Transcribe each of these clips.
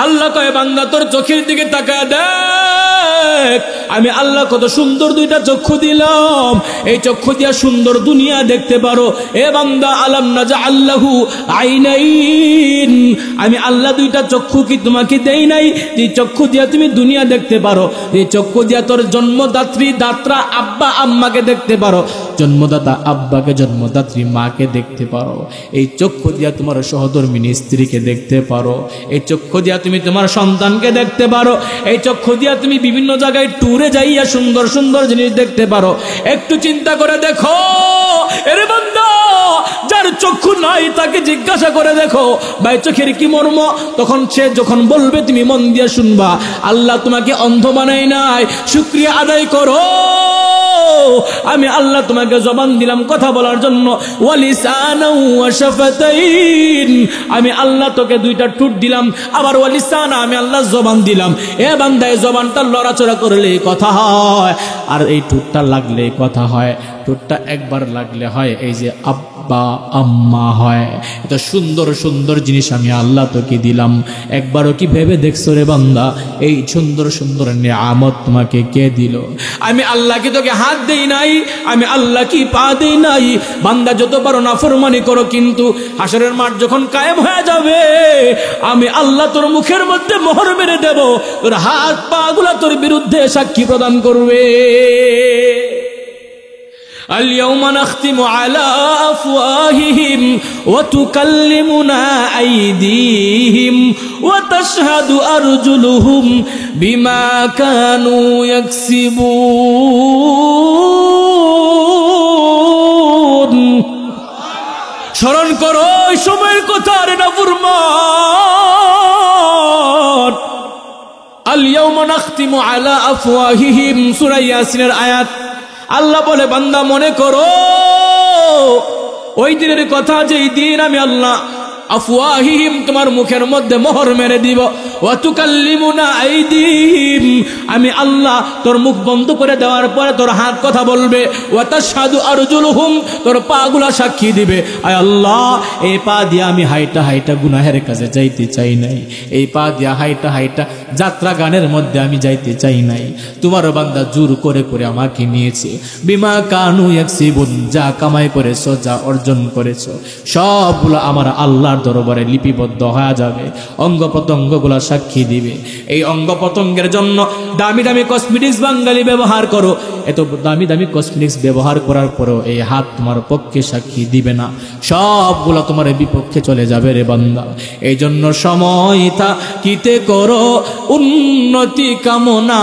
আল্লাহ কয় বান্দা তোর চোখের দিকে তাকায় দেখ, আমি আল্লাহ কত সুন্দর দুইটা চক্ষু দিলাম, এই চক্ষু দিয়া সুন্দর দুনিয়া দেখতে পারো। এ বান্দা আলাম নাজআল্লাহু আইনাইন, আমি আল্লাহ দুইটা চক্ষু কি তোমাকে দেই নাই? যে চক্ষু দিয়া তুমি দুনিয়া দেখতে পারো, এই চক্ষু দিয়া তোর জন্মদাত্রী দাত্রা আব্বা আম্মাকে দেখতে পারো, জন্মদাতা আব্বাকে জন্মদাত্রী মাকে দেখতে পারো, এই চক্ষু দিয়া তোমার সহধর্মিনী স্ত্রীকে দেখতে পারো, এই চক্ষু দিয়া তুমি তোমার সন্তানকে দেখতে পারো, এই চক্ষু দিয়া তুমি বিভিন্ন জায়গায় ট্যুরে যাইয়া সুন্দর সুন্দর জিনিস দেখতে পারো। একটু চিন্তা করে দেখো এরে বান্দা, যার চক্ষু নাই তাকে জিজ্ঞাসা করে দেখো ভাই চোখের কি মর্ম, তখন সে যখন বলবে তুমি মন দিয়ে শুনবা। আল্লাহ তোমাকে অন্ধ বানাই নাই, শুকরিয়া আদায় করো। আমি আল্লাহ তোমাকে জবান দিলাম কথা বলার জন্য, ওয়ালিসানা ওয়া শাফাতাইন, আমি আল্লাহ তোকে দুইটা ঠোঁট দিলাম, আবার ওয়ালিসানা আমি আল্লাহ জবান দিলাম। এ বান্দা এই জবানটা লড়াচড়া করলে কথা হয়, আর এই ঠোঁটটা লাগলে কথা হয়। ঠোঁটটা একবার লাগলে হয় এই যে আব্বা আম্মা হয়। এত সুন্দর সুন্দর জিনিস আমি আল্লাহ তোকে দিলাম, একবারও কি ভেবে দেখছো রে বান্দা এই সুন্দর সুন্দর নিয়ামত তোমাকে কে দিল? আমি আল্লাহ কি তোকে হাত দেই নাই? আমি আল্লাহ কি পা দেই নাই? বান্দা যত পারো নাফরমানি করো, কিন্তু হাসরের মাঠ যখন কায়েম হয়ে যাবে আমি আল্লাহ তোর মুখের মধ্যে মোহর মেরে দেব, তোর হাত পা গুলা তোর বিরুদ্ধে সাক্ষী প্রদান করবে। اليوم نختم على أفواههم وتكلمنا أيديهم وتشهد أرجلهم بما كانوا يكسبون। স্মরণ করো ওই সময়ের কথা রে নাফরমান। اليوم نختم على أفواههم সূরা ইয়াসিনের আয়াত। আল্লাহ বলে বান্দা মনে করো ওই দিনের কথা, যেই দিন আমি আল্লাহ আফওয়াহিহিম তোমার মুখের মধ্যে মোহর মেরে দিব, ওয়া তুকাল্লিমুনা আইদিহিম আমি আল্লাহ তোর মুখ বন্ধ করে দেওয়ার পরে তোর হাত কথা বলবে, ওয়া তাশহাদু আরজুলুহুম তোর পা গুলা সাক্ষী দিবে। আয় আল্লাহ এই পা দিয়ে আমি হাইটা হাইটা গুনাহের কাছে যাইতে চাই নাই, এই পা দিয়া হাইটা হাইটা যাত্রা গানের মধ্যে আমি যাইতে চাই নাই, তোমার বান্দা জোর করে করে আমাকে নিয়েছে। বিমা কানু ইয়াকসিবুন যা কামাই করেছো যা অর্জন করেছো সবগুলো আমার আল্লাহর দরবারে লিপিবদ্ধ হয়ে যাবে, অঙ্গ প্রত্যঙ্গগুলো সাক্ষী দিবে। এই অঙ্গ প্রত্যঙ্গের জন্য দামি দামি কসমেটিক্স বাঙালি ব্যবহার করো, এত দামি দামি কসমেটিক্স ব্যবহার করার পরেও এই হাত তোমার পক্ষে সাক্ষী দিবে না, সবগুলো তোমার বিপক্ষে চলে যাবে রে বান্দা। এই জন্য সময় থাকিতে করো উন্নতি কামনা,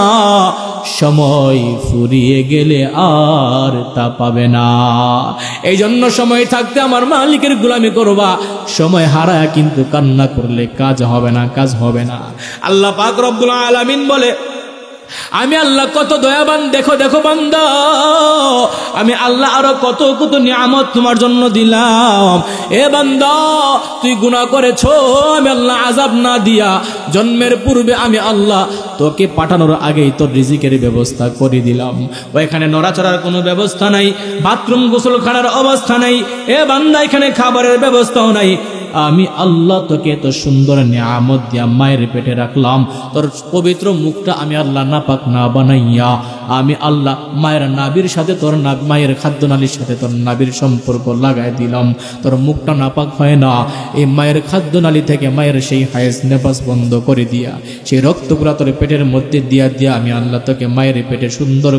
সময় ফুরিয়ে গেলে আর তা পাবে না। এই জন্য সময় থাকতে আমার মালিকের গোলামি করবা, সময় হারায় কিন্তু কান্না করলে কাজ হবে না, কাজ হবে না। আল্লাহ পাক রব্বুল আলামিন বলে আমি আল্লাহ কত দয়াবান, দেখো দেখো বান্দা আমি আল্লাহ আরো কত কত নিয়ামত তোমার জন্য দিলাম। এ বান্দা তুই গুনাহ করেছো, আমি আল্লাহ আযাব না দিয়া জন্মের পূর্বে আমি আল্লাহ তোকে পাঠানোর আগেই তোর রিজিকের ব্যবস্থা করে দিলাম। ওইখানে নড়াচড়ার কোনো ব্যবস্থা নাই, বাথরুম গোসলখানার অবস্থা নাই, এ বান্দা এখানে খাবারের ব্যবস্থাও নাই। আমি আল্লাহ তোকে এত সুন্দর নিয়ামত দিয়া মায়ের পেটে রাখলাম, তোর পবিত্র মুখটা আমি আল্লাহ নাপাক না বানাইয়া আমি আল্লাহ মায়ের নাভির সাথে তোর মায়ের খাদ্যনালীর সাথে তোর নাভির সম্পর্ক লাগাই দিলাম, তোর মুখটা নাপাক হয় না। এই মায়ের খাদ্যনালী থেকে মায়ের সেই হায়েস নেপাস বন্ধ করে দিয়া সেই রক্তগুলা তোর পেটের মধ্যে দিয়া দিয়া আমি আল্লাহ তোকে মায়ের পেটে সুন্দর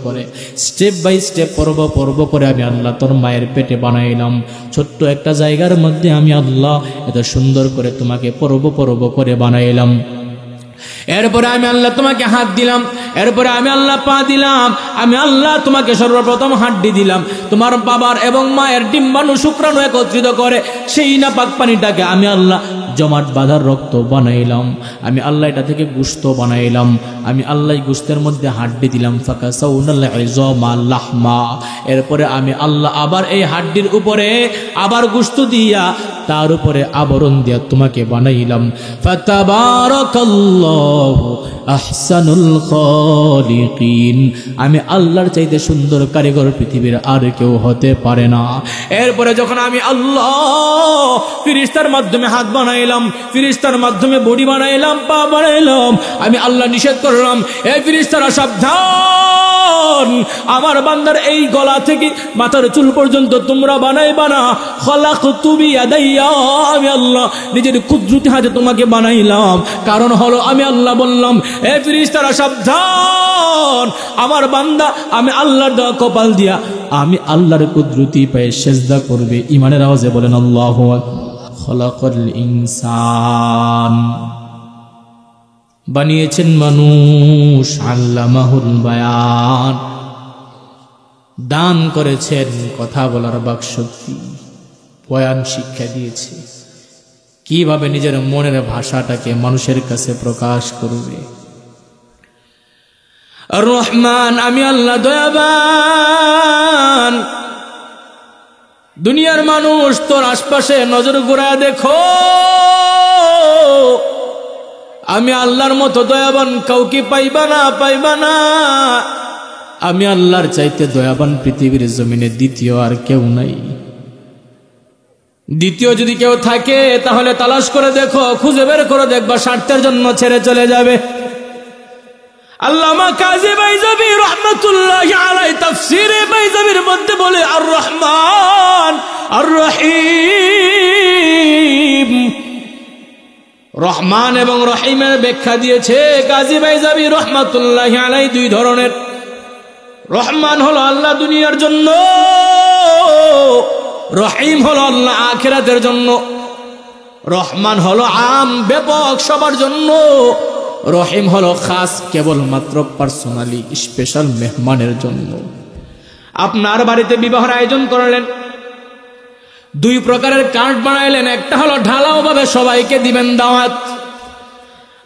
করে স্টেপ বাই স্টেপ পর্ব পর্ব করে আমি আল্লাহ তোর মায়ের পেটে বানাইলাম। ছোট্ট একটা জায়গার মধ্যে আমি আল্লাহ এত সুন্দর করে তোমাকে পর্ব পর্ব করে বানাইলাম। এরপরে আমি আল্লাহ তোমাকে হাত দিলাম, এরপরে আমি আল্লাহ পা দিলাম, আমি আল্লাহ তোমাকে সর্বপ্রথম হাড্ডি দিলাম। তোমার বাবার এবং মায়ের ডিম্বাণু শুক্রাণু একত্রিত করে সেই নাপাক পানিটাকে আমি আল্লাহ জমাট বাঁধার রক্ত বানাইলাম, আমি আল্লাহ এটা থেকে গোশত বানাইলাম, আমি আল্লাহ গোশতের মধ্যে হাড্ডি দিলাম। ফাকাসাউনাল ইযামা লাহমা, এরপরে আমি আল্লাহ আবার এই হাড্ডির উপরে আবার গোশত দিয়া তার উপরে আবরণ দিয়া তোমাকে বানাইলাম। ফাতাবারাকাল্লাহ আল্লাহু আহসানুল খালিকিন, আমি আল্লাহর চাইতে সুন্দর কারিগর পৃথিবীর আর কেউ হতে পারে না। এরপরে যখন আমি আল্লাহ ফেরেশতার মাধ্যমে হাত বানাইলাম, ফেরেশতার মাধ্যমে বডি বানাইলাম, পা বানাইলাম, আমি আল্লাহ নিষেধ করলাম, এই ফেরেশতারা সাবধান, আমার বান্দার এই গলা থেকে মাথার চুল পর্যন্ত তোমরা বানাইবা না। খলাকতু বিয়াদাইয়া, আমি আল্লাহ নিজের কুদরতি হাতে তোমাকে বানাইলাম। কারণ হলো আমি আল্লাহ বললাম, এ ফেরেশতারা সাবধান, আমার বান্দা আমি আল্লাহর দেওয়া কপাল দিয়া আমি আল্লাহর কুদরতি পায়ে সেজদা করবে। ইমানের আওয়াজে বলেন আল্লাহু আকবার। খলাকাল ইনসান, বানিয়েছেন মানুষ, আল্লামাহুল বায়ান, দান করেছেন কথা বলার বাকশক্তি, বয়ান শিক্ষা দিয়েছে কিভাবে নিজের মনের ভাষাটাকে মানুষের কাছে প্রকাশ করবে। আর রহমান, আমি আল্লাহ দয়াবান। দুনিয়ার মানুষ তোর আশপাশে নজর ঘুরায় দেখো, আমি আল্লাহর মতো দয়াবান কাউকে পাইবা না, পাইবা না। আমি আল্লাহর চাইতে দয়াবান পৃথিবীর জমিনে দ্বিতীয় আর কেউ নাই। দ্বিতীয় যদি কেউ থাকে তাহলে তালাশ করে দেখো, খুঁজে বের করে দেখবা, স্বার্থের জন্য ছেড়ে চলে যাবে। আল্লামা কাজী বাইজাবি রাহমাতুল্লাহি আলাইহি তাফসীরে বাইজাবির মধ্যে বলে, আর রহমান আর রহিম, রহমান এবং রহিমের ব্যাখ্যা দিয়েছে কাজী বাইজাবি রাহমাতুল্লাহি আলাইহি দুই ধরনের। রহমান হলো আল্লাহ দুনিয়ার জন্য, রহিম হলো আল্লাহ আখিরাতের জন্য। রহমান হলো আম ব্যাপক সবার জন্য, রহিম হলো খাস কেবলমাত্র পার্সোনালি স্পেশাল মেহমানের জন্য। আপনার বাড়িতে বিবাহের আয়োজন করলেন, দুই প্রকারের কার্ড বানাইলেন, একটা হলো ঢালাও ভাবে সবাইকে দিবেন দাওয়াত,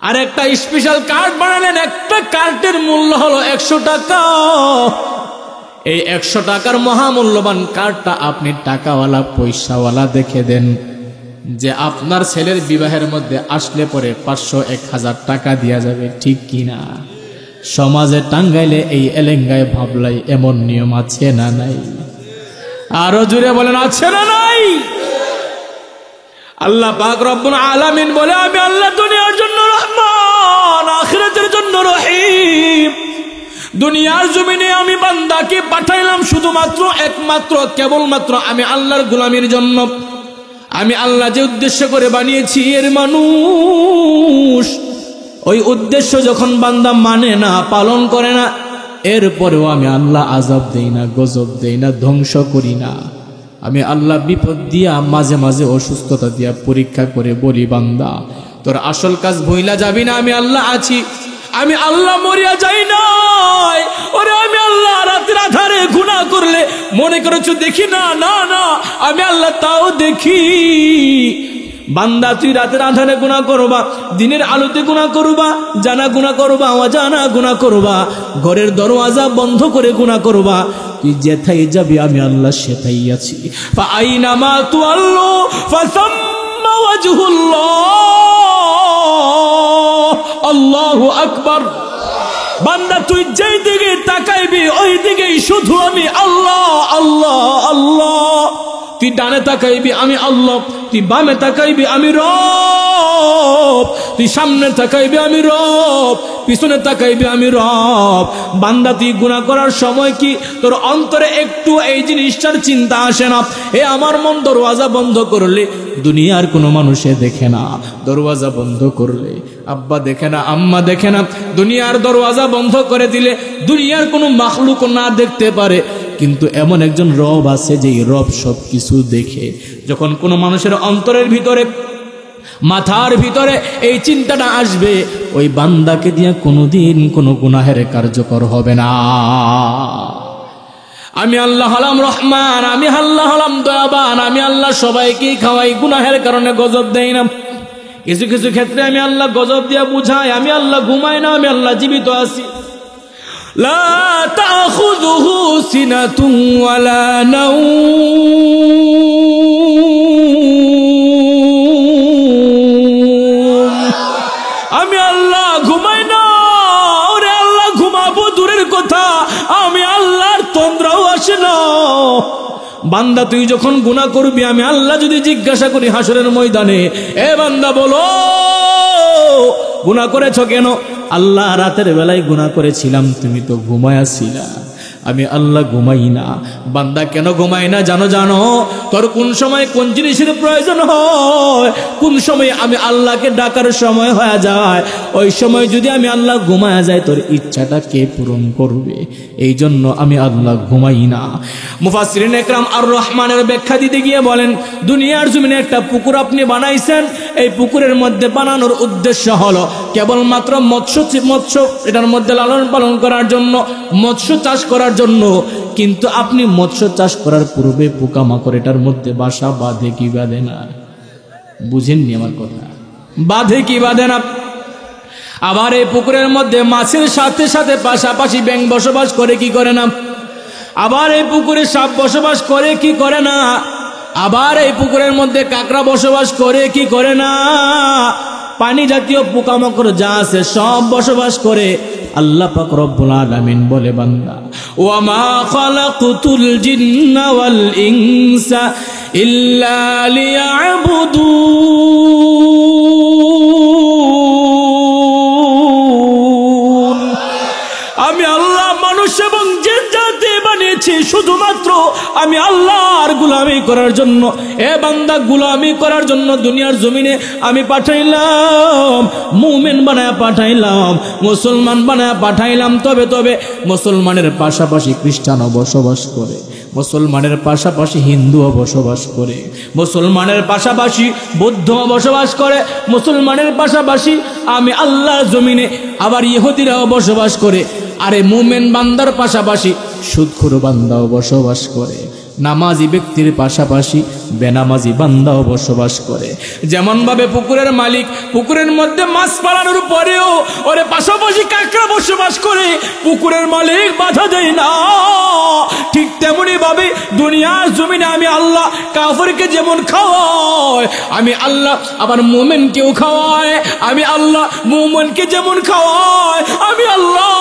আর একটা স্পেশাল কার্ড বানালেন, একটা কার্ডের মূল্য হলো 100 টাকা। এই 100 টাকার মহামূল্যবান কার্ডটা আপনি টাকাওয়ালা পয়সাওয়ালা দেখে দেন যে আপনার ছেলের বিবাহের মধ্যে আসলে পরে 500-1000 টাকা দেয়া যাবে, ঠিক কিনা? সমাজে টাঙ্গাইলে এই এলেঙ্গায় ভাবলাই এমন নিয়ম আছে না নাই? আরো জুড়ে বলেন, আছে না নাই? আল্লাহ পাক রব্বুল আলামিন বলে, আমি আল্লাহ দুনিয়ার জন্য রহমান, আখিরাতের জন্য রহিম। দুনিয়ার জমিনে আমি বান্দাকে পাঠাইলাম শুধুমাত্র একমাত্র কেবলমাত্র আমি আল্লাহর গোলামির জন্য। আমি আল্লাহ যে উদ্দেশ্য করে বানিয়েছি এর মানুষ, ওই উদ্দেশ্য যখন বান্দা মানে না, পালন করে না, এরপরেও আমি আল্লাহ আযাব দেই না, গজব দেই না, ধ্বংস করি না। আমি আল্লাহ বিপদ দিয়া, মাঝে মাঝে অসুস্থতা দিয়া পরীক্ষা করে বলি, বান্দা তোর আসল কাজ ভুইলা যাবি না, আমি আল্লাহ আছি, আমি আল্লাহ মরিয়া যাই নাই। ওরে আমি আল্লাহ রাতের আধারে গুনাহ করলে মনে করেছো দেখি না, না না, আমি আল্লাহ তাও দেখি। বান্দা তুই রাতের আধারে গুনাহ করবা, দিনের আলোতে গুনাহ করবা, জানা গুনাহ করবা, অজানা গুনাহ করবা, ঘরের দরওয়াজা বন্ধ করে গুনাহ করবা, তুই যেথায় যাবি আমি আল্লাহ সেথাই আছি। ফা আইনামা তুআল্লু ফাসাম্মা ওয়াজহুল্লাহ, আল্লাহু আকবার। বান্দা তুই যেই দিকে তাকাইবি ওই দিকেই শুধু আমি আল্লাহ, আল্লাহ, আল্লাহ। তুই ডানে তাকাইবি আমি আল্লাহ, তুই বামে তাকাইবি আমি রব, তুই সামনে তাকাইবি আমি রব, পিছনে তাকাইবি আমি রব। বান্দা তুই গুনাহ করার সময় কি তোর অন্তরে একটু এই জিনিসটার চিন্তা আসে না? এ আমার মন দরওয়াজা বন্ধ করলে দুনিয়ার কোনো মানুষে দেখে না, দরওয়াজা বন্ধ করলে আব্বা দেখে না, আম্মা দেখে না, দুনিয়ার দরওয়াজা বন্ধ করে দিলে দুনিয়ার কোনো মাখলুক না দেখতে পারে, কিন্তু এমন একজন রব আছে যেই রব সব কিছু দেখে। যখন কোনো মানুষের অন্তরের ভিতরে, মাথার ভিতরে এই চিন্তাটা আসবে, ওই বান্দাকে দিয়ে কোনোদিন কোনো গুনাহের কার্যকর হবে না। আমি আল্লাহ হলাম রহমান, আমি আল্লাহ হলাম দয়াবান, আমি আল্লাহ সবাইকেই খাওয়াই, গুনাহের কারণে গজব দেই না। কিছু কিছু ক্ষেত্রে আমি আল্লাহ গজব দিয়ে বুঝাই, আমি আল্লাহ ঘুমাই না, আমি আল্লাহ জীবিত আছি। লা তাখুযুহু সিনাতুন ওয়ালা নাওম, আমি আল্লাহ ঘুমাই না। ওরে আল্লাহ, ঘুমাবো দূরের কথা, আমি আল্লাহর তন্দ্রাও আসে না। বান্দা তুই যখন গুনাহ করবি, আমি আল্লাহ যদি জিজ্ঞাসা করি হাসরের ময়দানে, এ বান্দা বলো গুনাহ করেছো কেন? আল্লাহ রাতের বেলায় গুনাহ করেছিলাম, তুমি তো ঘুমায়াছিলা। আমি আল্লাহ ঘুমাই না। বান্দা কেন ঘুমাই না জানো? তোর কোন সময় কোন জিনিসের প্রয়োজন হয়, কোন সময় আমি আল্লাহকে ডাকার সময় হয়ে যায়, ওই সময় যদি আমি আল্লাহ ঘুমায়া যায়, তোর ইচ্ছাটা কে পূরণ করবে? এই জন্য আমি আল্লাহ ঘুমাই না। মুফাসসিরিন ইকরাম আর রহমানের ব্যাখ্যা দিতে গিয়ে বলেন, দুনিয়ার জমিনে একটা পুকুর আপনি বানাইছেন, এই পুকুরের মধ্যে বানানোর উদ্দেশ্য হলো কেবলমাত্র মৎস্য এটার মধ্যে লালন পালন করার জন্য, মৎস্য চাষ করার জন্য। কিন্তু আপনি মৎস্য চাষ করার পূর্বে পোকামাকড় এটার মধ্যে বাসা বাঁধে কি বাঁধে না? বুঝেননি আমার কথা? বাঁধে কি বাঁধে না? আবার এই পুকুরের মধ্যে মাছের সাথে সাথে পাশাপাশি ব্যাঙ বসবাস করে কি করে না? আবার এই পুকুরে সাপ বসবাস করে কি করে না? আবার এই পুকুরের মধ্যে কাঁকড়া বসবাস করে কি করে না? পানি জাতীয় পোকামাকড় যা আছে সব বসবাস করে। আল্লাহ পাক রব্বুল আলামিন বলে, বান্দা ওয়া মা খালাকুতুল জিন্না ওয়াল ইনসা ইল্লা লিয়াবুদুন। আমি আল্লাহ মানুষ এবং জিন জাতি বানিয়েছি শুধুমাত্র আমি আল্লাহর গোলামি করার জন্য। এ বান্দা, গোলামি করার জন্য দুনিয়ার জমিনে আমি পাঠাইলাম, মুমিন বানায়া পাঠাইলাম, মুসলমান বানায়া পাঠাইলাম। তবে মুসলমানের পাশাপাশি খ্রিস্টানও বসবাস করে, মুসলমানের পাশাপাশি হিন্দুও বসবাস করে, মুসলমানের পাশাপাশি বৌদ্ধও বসবাস করে, মুসলমানের পাশাপাশি আমি আল্লাহর জমিনে আবার ইহুদিরাও বসবাস করে। আরে মুমিন বান্দার পাশাপাশি সুদখোর বান্দাও বসবাস করে, নামাজি ব্যক্তির পাশাপাশি বেনামাজি বান্দাও বসবাস করে। যেমন ভাবে পুকুরের মালিক পুকুরের মধ্যে মাছ পালানোর পরেও ওরে পাশাপাশি কাঁকড়া বসবাস করে, পুকুরের মালিক বাধা দেয় না। ঠিক তেমনি ভাবে দুনিয়ার জমিনে আমি আল্লাহ কাফিরকে যেমন খাওয়ায়, আমি আল্লাহ আবার মুমিনকেও খাওয়ায়। আমি আল্লাহ মুমিনকে যেমন খাওয়ায়, আমি আল্লাহ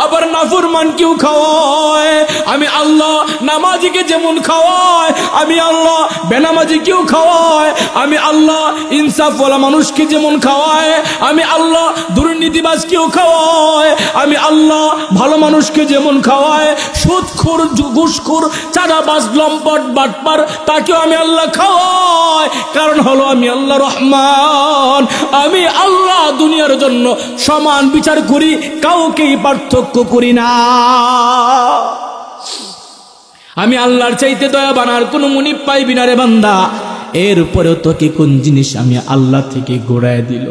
আবার নাফরমানকেও খাওয়ায়। আমি আল্লাহ নামাজিকে যেমন খাওয়ায়, আমি আল্লাহ বেনামাজিকেও খাওয়ায়। আমি আল্লাহ ইনসাফওয়ালা মানুষকে যেমন খাওয়ায়, আমি আল্লাহ দুর্নীতিবাজকেও খাওয়ায়। আমি আল্লাহ ভালো মানুষকে যেমন খাওয়ায়, সুদখোর ঘুষখোর চাঁদাবাজ লম্পট বাটপার তাকেও আমি আল্লাহ খাওয়াই। কারণ হলো আমি আল্লাহ রহমান। আমি আল্লাহ দুনিয়ার জন্য সমান বিচার করি, কাউকেই পার্থক্য করি না। আমি আল্লাহর চাইতে দয়াবান আর কোনো মুনিব পাইবি না রে বান্দা। এরপরেও তোকে কোন জিনিস আমি আল্লাহ থেকে ঘোরায় দিল?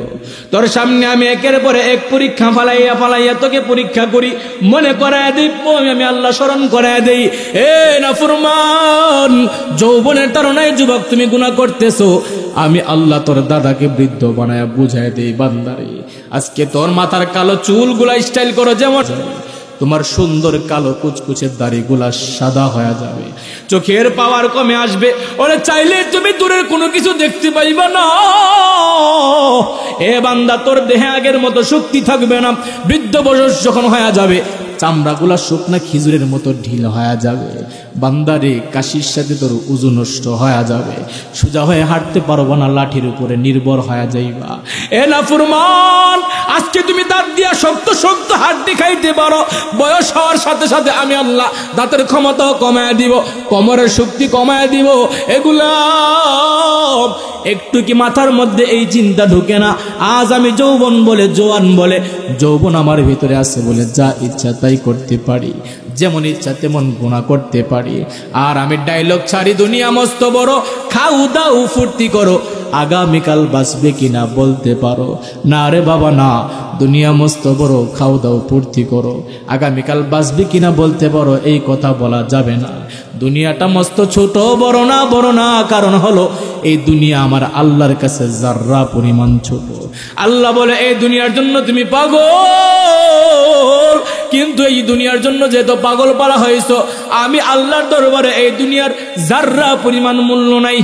তোর সামনে আমি একের পরে এক পরীক্ষা ফালাইয়া তোকে পরীক্ষা করি, মনে করায় দিই, আমি আল্লাহ স্মরণ করায় দেই। এ নাফরমান, যৌবনের তারুণায় যুবক তুমি গুনাহ করতেছো, আমি আল্লাহ তোর দাদাকে বৃদ্ধ বানায়া বুঝায় দেই, বান্দারে আজকে তোর মাথার কালো চুলগুলা স্টাইল করো, যেমন তোমার সুন্দর কালো কুচকুচের দাড়িগুলা সাদা হয়ে যাবে, চোখের পাওয়ার কমে আসবে। ওরে চাইলে তুমি দূরের কোনো কিছু দেখতে পাইবা না। এ বান্দা, তোর দেহে আগের মতো শক্তি থাকবে না। বৃদ্ধ বয়স যখন হয়ে যাবে, চামড়াগুলা শুকনা খেজুরের মতো ঢিল হয়ে যাবে। বান্দারে, কাশির সাথে তোর উজু নষ্ট হয়ে যাবে, সোজা হয়ে হাঁটতে পারবো না, লাঠির উপরে নির্ভর হয়ে যাইবা। এ নাফরমান, আজকে তুমি দাঁত দিয়া শক্ত শক্ত হাড্ডি খাইতে পারো, বয়স হওয়ার সাথে সাথে আমি আল্লাহ দাঁতের ক্ষমতাও কমায় দিব, কোমরের শক্তি কমায় দিব। এগুলা একটু কি মাথার মধ্যে এই চিন্তা ঢুকে না? আজ আমি যৌবন বলে, জোয়ান বলে, যৌবন আমার ভিতরে আছে বলে যা ইচ্ছা তাই করতে পারি, যেমন ইচ্ছা তেমন গুনাহ করতে পারি। আর আমি ডায়লগ ছাড়ি, দুনিয়া মস্ত বড়, খাও দাও ফুর্তি করো, আগামীকাল বাঁচবে কিনা বলতে পারো না? রে বাবা না, দুনিয়া মস্ত বড়, খাও দাও ফুর্তি করো, আগামীকাল বাঁচবে কিনা বলতে পারো, এই কথা বলা যাবে না। দুনিয়াটা মস্ত ছোট, বড় না, কারণ হলো এই দুনিয়া আমার আল্লাহর কাছে যাররা পরিমাণ ছোট। আল্লাহ বলে, এই দুনিয়ার জন্য তুমি পাগল, কিন্তু এই দুনিয়ার জন্য যেহেতু পাগল পালা হয়েছ, আমি আল্লাহর দরবারে এই দুনিয়ার যাররা পরিমাণ মূল্য নাই।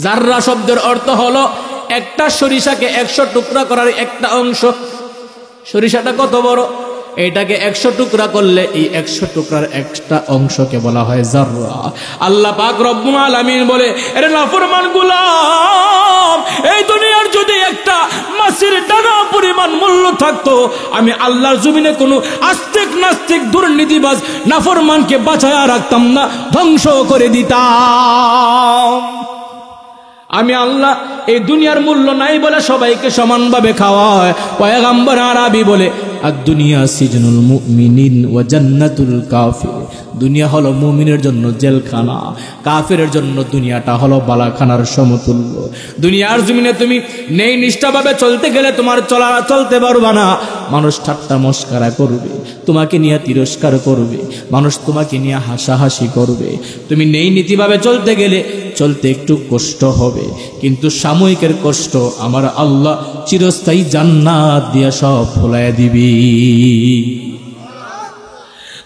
যাররা শব্দের অর্থ হলো একটা সরিষাকে 100 টুকরা করার একটা অংশ। সরিষাটা কত বড়, এটাকে 100 টুকরা করলে এই 100 টুকরার একটা অংশকে বলা হয় যাররা। আল্লাহ পাক রব্বুল আলামিন বলে, এর নাফরমান গোলাম, এই দুনিয়ার যদি একটা মাছের দানা পরিমাণ মূল্য থাকতো, আমি আল্লাহর জমিনে কোনো আস্তিক নাস্তিক দুর্নীতিবাজ নাফরমানকে বাঁচায়া রাখতাম না, ধ্বংস করে দিতাম। আমি আল্লাহ এই দুনিয়ার মূল্য নাই বলে সবাইকে সমানভাবে খাওয়ায়। পয়গম্বর আরবি বলে, আদ-দুনিয়া সিজনুল মুমিনিন ওয়া জান্নাতুল কাফির। দুনিয়া হলো মুমিনের জন্য জেলখানা, কাফিরের জন্য দুনিয়াটা হলো বালাখানার সমতুল্য। দুনিয়ার জমিনে তুমি নেই নিষ্ঠাভাবে চলতে গেলে তোমার চলতে পারবা না। মানুষ ঠাট্টা মস্করা করবে, তোমাকে নিয়ে তিরস্কার করবে, মানুষ তোমাকে নিয়ে হাসাহাসি করবে। তুমি নেই নীতিভাবে চলতে গেলে চলতে একটু কষ্ট হবে, কিন্তু সাময়িকের কষ্ট আমার আল্লাহ চিরস্থায়ী জান্নাত দিয়ে সব ভুলাইয়া দিবি।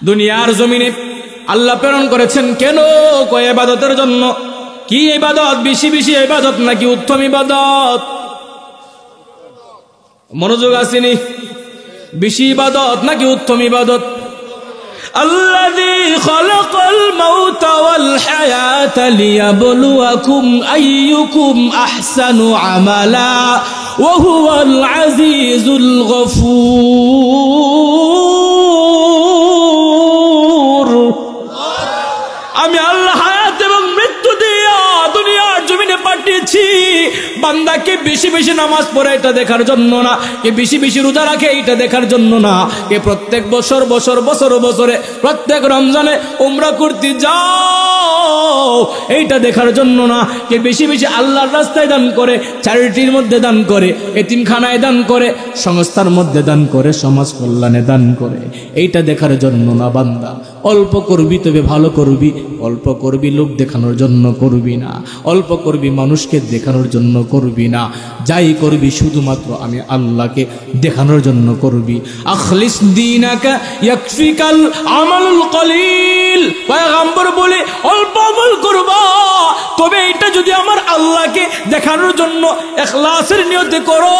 দুনিয়ার জমিনে আল্লাহ প্রেরণ করেছেন কেন? কয় ইবাদতের জন্য। কি ইবাদত? বেশি বেশি ইবাদত নাকি উত্তম ইবাদত? মনোযোগ আসেনি? বেশি ইবাদত নাকি উত্তম ইবাদত? الذي خلق الموت والحياة ليبلوكم أيكم أحسن عملا وهو العزيز الغفور। আমি আল্লাহ হায়াত এবং মৃত্যু দিয়া দুনিয়ার জমিনে পাঠিয়েছি বান্দাকে বেশি বেশি নামাজ পড়ে এটা দেখার জন্য না, কে বেশি বেশি রোজা রাখে এটা দেখার জন্য না, কে প্রত্যেক বছরে প্রত্যেক রমজানে উমরা করতে যাও এইটা দেখার জন্য না, কে বেশি বেশি আল্লাহর রাস্তায় দান করে, চ্যারিটির মধ্যে দান করে, এতিমখানায় দান করে, সংস্থার মধ্যে দান করে, সমাজ কল্যাণে দান করে এইটা দেখার জন্য না। বান্দা অল্প করবি তবে ভালো করবি, অল্প করবি লোক দেখানোর জন্য করবি না, অল্প করবি মানুষকে দেখানোর জন্য করবি না, যাই করবি শুধুমাত্র আমি আল্লাহকে দেখানোর জন্য করবি। আখলিস দীনাকা ইয়াকফিকাল আমালুল কলিল। পয়গম্বর বলে অল্প আমল করবা, তবে এটা যদি আমার আল্লাহকে দেখানোর জন্য ইখলাসের নিয়তে করো,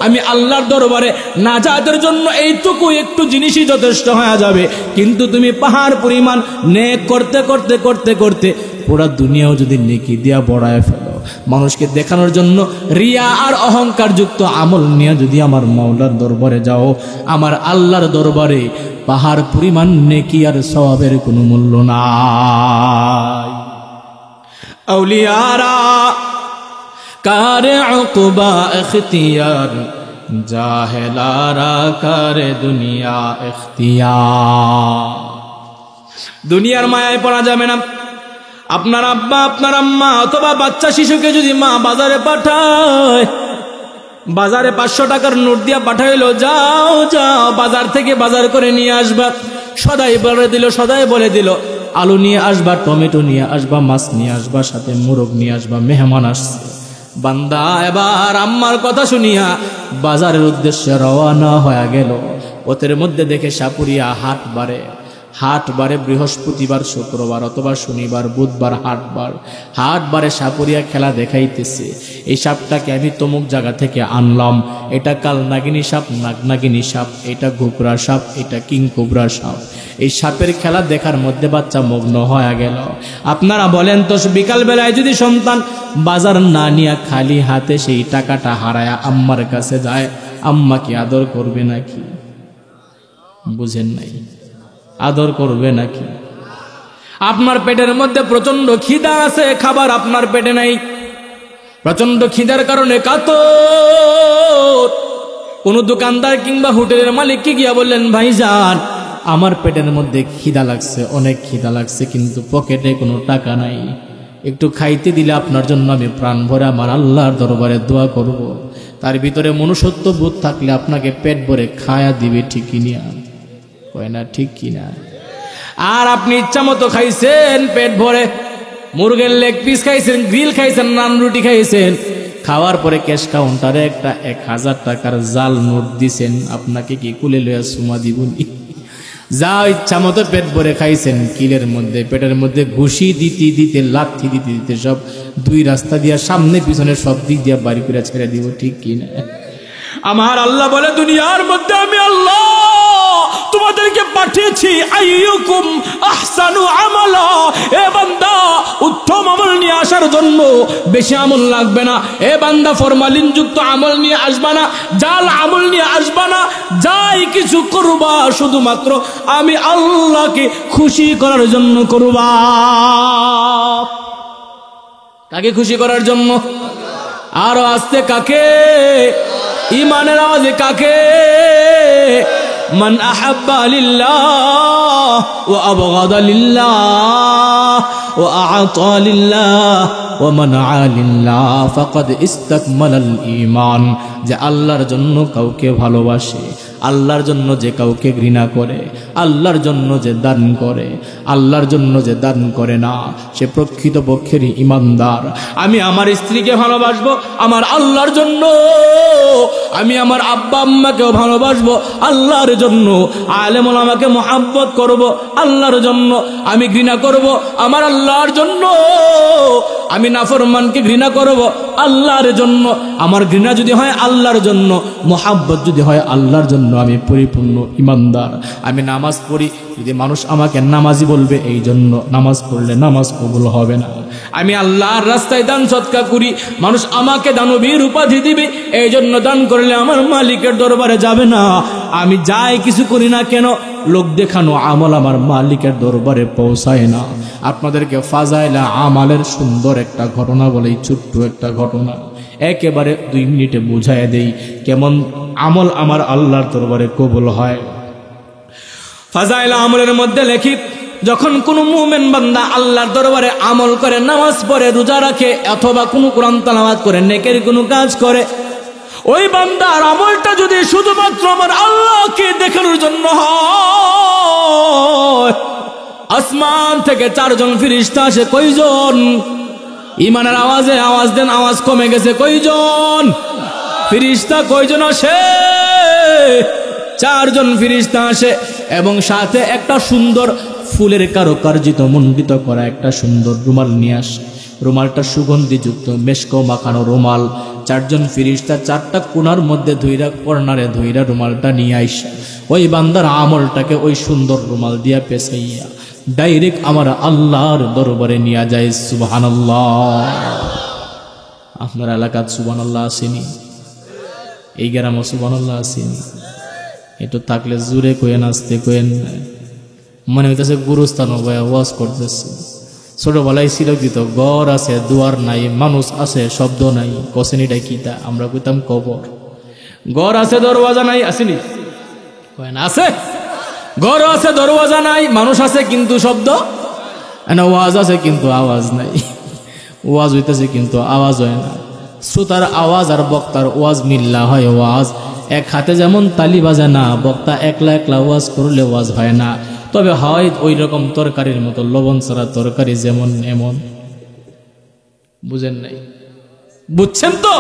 আমি আল্লাহর দরবারে নাজাতের জন্য এইটুকু একটু জিনিসই যথেষ্ট হয়ে যাবে। কিন্তু তুমি পাহাড় পরিমাণ নেক করতে করতে করতে করতে পুরা দুনিয়াও যদি নেকি দিয়া বড়ায় ফেলো, মানুষকে দেখানোর জন্য রিয়া আর অহংকার যুক্ত আমল নিয়ে যদি আমার মাওলার দরবারে যাও, আমার আল্লাহর দরবারে পাহাড় পরিমাণ নেকি আর সওয়াবের কোনো মূল্য নাই। আউলিয়ারা কারে উকবা ইখতিয়ার, জাহেলারা কারে দুনিয়া ইখতিয়ার। দুনিয়ার মায়ায় পড়া যাবে না। আপনার আব্বা আপনার আম্মা অথবা বাচ্চা শিশুকে যদি মা বাজারে পাঠায়, বাজারে 500 টাকার নোট দিয়া পাঠাইলো, যাও যাও বাজার থেকে বাজার করে নিয়ে আসবা, সদাই বলে দিল আলু নিয়ে আসবা, টমেটো নিয়ে আসবা, মাছ নিয়ে আসবা, সাথে মোরগ নিয়ে আসবা, মেহমান আসছে। বান্দা এবার আম্মার কথা শুনিয়া বাজারের উদ্দেশ্যে রওনা হয়ে গেল। পথের মধ্যে দেখে সাপুরিয়া হাট বারে বৃহস্পতিবার, শুক্রবার অথবা শনিবার, বুধবার হাট বারে সাপুরিয়া খেলা দেখাইতেছে। এই সাপটাকে আমি তমুক জায়গা থেকে আনলাম, এটা কাল নাগিনী সাপ, নাগনাগিনী সাপ, এটা ঘুকরা সাপ, এটা কিংকোবরা সাপ। এই সাপের খেলা দেখার মধ্যে বাচ্চা মগ্ন হয়ে গেল। আপনারা বলেন তো, বিকাল বেলায় যদি সন্তান বাজার না নিয়ে খালি হাতে সেই টাকাটা হারায়া আম্মার কাছে যায়, আম্মা কি আদর করবে নাকি? বুঝেন নাই? আদর করবে নাকি? আপনার পেটের মধ্যে প্রচন্ড খিদা আছে, খাবার আপনার পেটে নাই, প্রচন্ড খিদার কারণে কাতর। কোন দোকানদার কিংবা হোটেলের মালিককে গিয়া বললেন, ভাইজান আমার পেটের মধ্যে খিদা লাগছে, অনেক খিদা লাগছে, কিন্তু পকেটে কোনো টাকা নাই, একটু খাইতে দিলে আপনার জন্য আমি প্রাণ ভরে আমার আল্লাহর দরবারে দোয়া করব। তার ভিতরে মনুষ্যত্ব বোধ থাকলে আপনাকে পেট ভরে খায়া দিবে, ঠিক কিনা? কয় না ঠিক কিনা? আর আপনি ইচ্ছা মতো খাইছেন, পেট ভরে মুরগের লেগ পিস খাইছেন, গ্রিল খাইছেন, নান রুটি খাইছেন, খাওয়ার পরে ক্যাশ কাউন্টারে একটা 1000 টাকার জাল নোট দিছেন, আপনাকে কি কুলে লইয়া সুমা দিবনি? যা ইচ্ছা মতো পেট ভরে খাইছেন, কিলের মধ্যে পেটের মধ্যে ঘুষি দিতে দিতে লাথি দিতে দিতে সব দুই রাস্তা দিয়া সামনে পিছনে সব দিক দিয়া বাড়ি করে ছেড়ে দিব, ঠিক কিনা? আমার আল্লাহ বলে দুনিয়ার মধ্যে আমি আল্লাহ তোমাদেরকে পাঠিয়েছি আইয়ুকুম আহসানু আমালা, এ বান্দা উত্তম আমল নিয়ে আসার জন্য। বেশি আমল লাগবে না, এ বান্দা ফরমালিন যুক্ত আমল নিয়ে আসবা না, জাল আমল নিয়ে আসবা না, যাই কিছু করবা শুধুমাত্র আমি আল্লাহকে খুশি করার জন্য করবা। কাকে খুশি করার জন্য? আরো আসতে কাকে? ইমানের আওয়াজে কাকে? মান আহাব্বা লিল্লাহ ওয়া আবগাদা লিল্লাহ ওয়া আ'তা লিল্লাহ ওয়া মানআ লিল্লাহ ফাকাদ ইসতাকমালাল ঈমান। যে আল্লাহর জন্য কাউকে ভালোবাসে, আল্লাহর জন্য যে কাউকে ঘৃণা করে, আল্লাহর জন্য যে দান করে, আল্লাহর জন্য যে দান করে না, সে প্রকৃতপক্ষেরই ঈমানদার। আমি আমার স্ত্রীকে ভালোবাসবো আমার আল্লাহর জন্য, আমি আমার আব্বা আম্মাকেও ভালোবাসবো আল্লাহর জন্য, আলেম ওলামাকে মুহাব্বত করব আল্লাহর জন্য, আমি ঘৃণা করব আমার আল্লাহর জন্য, আমি নাফরমানকে ঘৃণা করব আল্লাহর জন্য। আমার ঘৃণা যদি হয় আল্লাহর জন্য, মুহাব্বত যদি হয় আল্লাহর জন্য, আমি পরিপূর্ণ ঈমানদার। আমি নামাজ পড়ি, যদি মানুষ আমাকে নামাজি বলবে এই জন্য নামাজ পড়লে নামাজ কবুল হবে না। আমি আল্লাহর রাস্তায় দান সদকা করি, মানুষ আমাকে দানবীর উপাধি দিবে এই জন্য দান করলে আমার মালিকের দরবারে যাবে না। আমি যাই কিছু করি না কেন, লোক দেখানো আমল আমার মালিকের দরবারে পৌঁছায় না। আপনাদেরকে ফাজাইলা আমালের সুন্দর একটা ঘটনা বলে, ছোট্ট একটা ঘটনা একেবারে 2 মিনিটে বুঝায় দেই কেমন আমল আমার আল্লাহর দরবারে কবুল হয়। ফাজাইলা আমলের মধ্যে লেখি, যখন কোন মুমিন বান্দা আল্লাহর দরবারে আমল করে, নামাজ পড়ে, রোজা রাখে, অথবা কোনো কোরআন তেলাওয়াত করে, নেকের কোনো কাজ করে, ওই বান্দার আমলটা যদি শুধুমাত্র আমার আল্লাহকে দেখানোর জন্য হয়, আসমান থেকে 4 জন ফেরেশতা আসে। কয়জন? ইমানের আওয়াজে আওয়াজ দেন, আওয়াজ কমে গেছে। কয়জন ফেরেশতা? কয়জন আসে? 4 জন ফেরেশতা আসে এবং সাথে একটা সুন্দর ফুলের কারুকার্যিত মণ্ডিত করা একটা সুন্দর রুমাল নিয়ে আসে। রুমালটা সুগন্ধিযুক্ত মেশক মাখানো রুমাল। 4 জন ফেরেশতা 4টা কোণার মধ্যে ধইরা, কর্নারে ধইরা রুমালটা নিয়ে আইসা ওই বান্দার আমলটাকে ওই সুন্দর রুমাল দিয়া পেছাইয়া ডাইরেক্ট আমার আল্লাহর দরবারে নিয়ে যায়। সুবহানাল্লাহ। আপনার এলাকাত সুবহানাল্লাহ আসেনি? এই গ্রামে সুবহানাল্লাহ আসেনি? একটু থাকলে জুড়ে কোয়েন, আসতে কোয়েন। মনে হইতেছে গুরুস্থান ওয়াজ করতেছে। ছোটবেলায় ছিল কি তো, ঘর আছে দুয়ার নাই, মানুষ আছে শব্দ নাই, কসেনিটা কিতা আমরা কইতাম কবর। ঘর আছে দরওয়াজা নাই, আসেনি? কয়েন আছে। ঘর আছে দরওয়াজা নাই, মানুষ আছে কিন্তু শব্দ না, ওয়াজ আছে কিন্তু আওয়াজ নাই। ওয়াজ হইতেছে কিন্তু আওয়াজ হয় না। শ্রোতার আওয়াজ আর বক্তার ওয়াজ মিল্লা হয় ওয়াজ। এক হাতে যেমন তালি বাজে না, বক্তা একলা একলা ওয়াজ করলে ওয়াজ হয় না। তবে হয় ওই রকম তরকারির মতো, লবণ ছাড়া তরকারি যেমন এমন। বুঝেন নাই? বুঝছেন তো?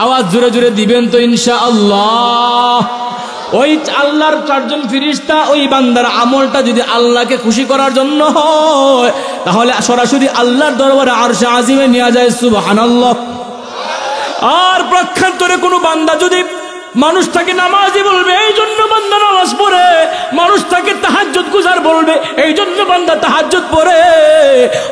আওয়াজ জোরে জোরে দিবেন তো ইনশাআল্লাহ। ওই আল্লাহর 4 জন ফেরেশতা ওই বান্দার আমলটা যদি আল্লাহকে খুশি করার জন্য হয়, তাহলে সরাসরি আল্লাহর দরবারে আরশে আজিমে নিয়ে যায়। সুবহানাল্লাহ। আর প্রক্ষান্তরে কোনো বান্দা যদি মানুষ তাকে নামাজি বলবে এই জন্য বান্দা নামাজ পড়ে, মানুষ তাকে তাহাজ্জুদ গুজার বলবে এই জন্য বান্দা তাহাজ্জুদ পড়ে,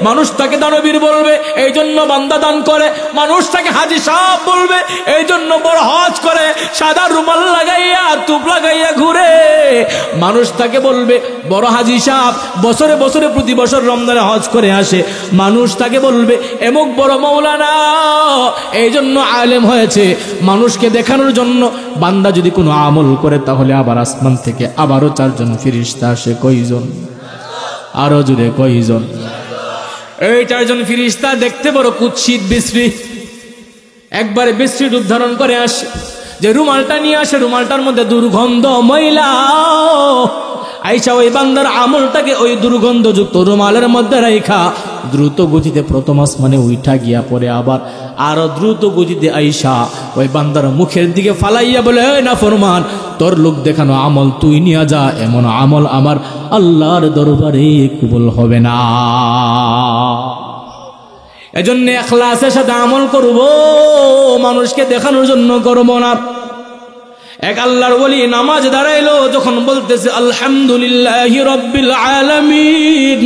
মানুষ তাকে দানবীর বলবে এই জন্য বান্দা দান করে, মানুষ তাকে হাজী সাহেব বলবে এই জন্য বড় হজ করে, সাদা রুমাল লাগাইয়া টুপ লাগাইয়া ঘুরে, মানুষ তাকে বলবে বড় হাজী সাহেব, বছরে বছরে প্রতি বছর রমজানে হজ করে আসে, মানুষ তাকে বলবে এমক বড় মৌলানা এই জন্য আলেম হয়েছে। মানুষকে দেখানোর জন্য বান্দা যদি কোনো আমল করে, তাহলে আবার আসমান থেকে আবারও 4 জন ফেরেশতা আসে। কয়জন? আরো জুড়ে কয়জন? এই 4 জন ফেরেশতা দেখতে বড় কুৎসিত বিশ্রী, একবারে বিশ্রী রূপ ধারণ করে আসে। যে রুমালটা নিয়ে আসে, রুমালটার মধ্যে দুর্গন্ধ ময়লা। আইসা ওই বান্দার আমলটাকে ওই দুর্গন্ধযুক্ত রুমালের মধ্যে রাইখা দ্রুত গতিতে প্রথম আসমানে উঠা গিয়া পরে আবার আরো দ্রুত গতিতে আইসা ওই বান্দার মুখের দিকে ফালাইয়া বলে, এই না ফরমান, তোর লোক দেখানো আমল তুই নিয়ে যা, এমন আমল আমার আল্লাহর দরবারে কবুল হবে না। এজন্য ইখলাসের সাথে আমল করব, মানুষকে দেখানোর জন্য করব না। এক আল্লাহর ওলি নামাজ দাঁড়াইলো, যখন বলতেছে আলহামদুলিল্লাহি রাব্বিল আলামিন,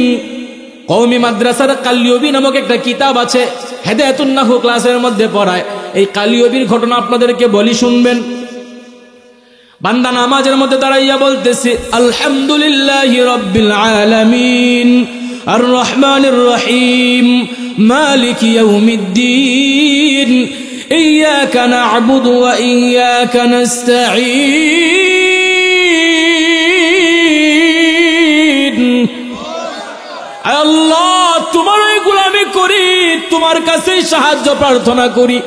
কওমি মাদ্রাসার কালিয়বী নামক একটা কিতাব আছে, হেদায়াতুন নাহু ক্লাসের মধ্যে পড়ায়। এই কালিয়বীর ঘটনা আপনাদেরকে বলি, শুনবেন। বান্দা নামাজের মধ্যে দাঁড়াইয়া বলতেছে আলহামদুলিল্লাহি রাব্বিল আলামিন আর রহমানির রহিম মালিকি ইয়াউমিদ্দিন ইয়্যাকা না'বুদু ওয়া ইয়্যাকা নাস্তাঈন। আল্লাহ, তোমারই গোলামি করি, তোমার কাছেই সাহায্য প্রার্থনা করি।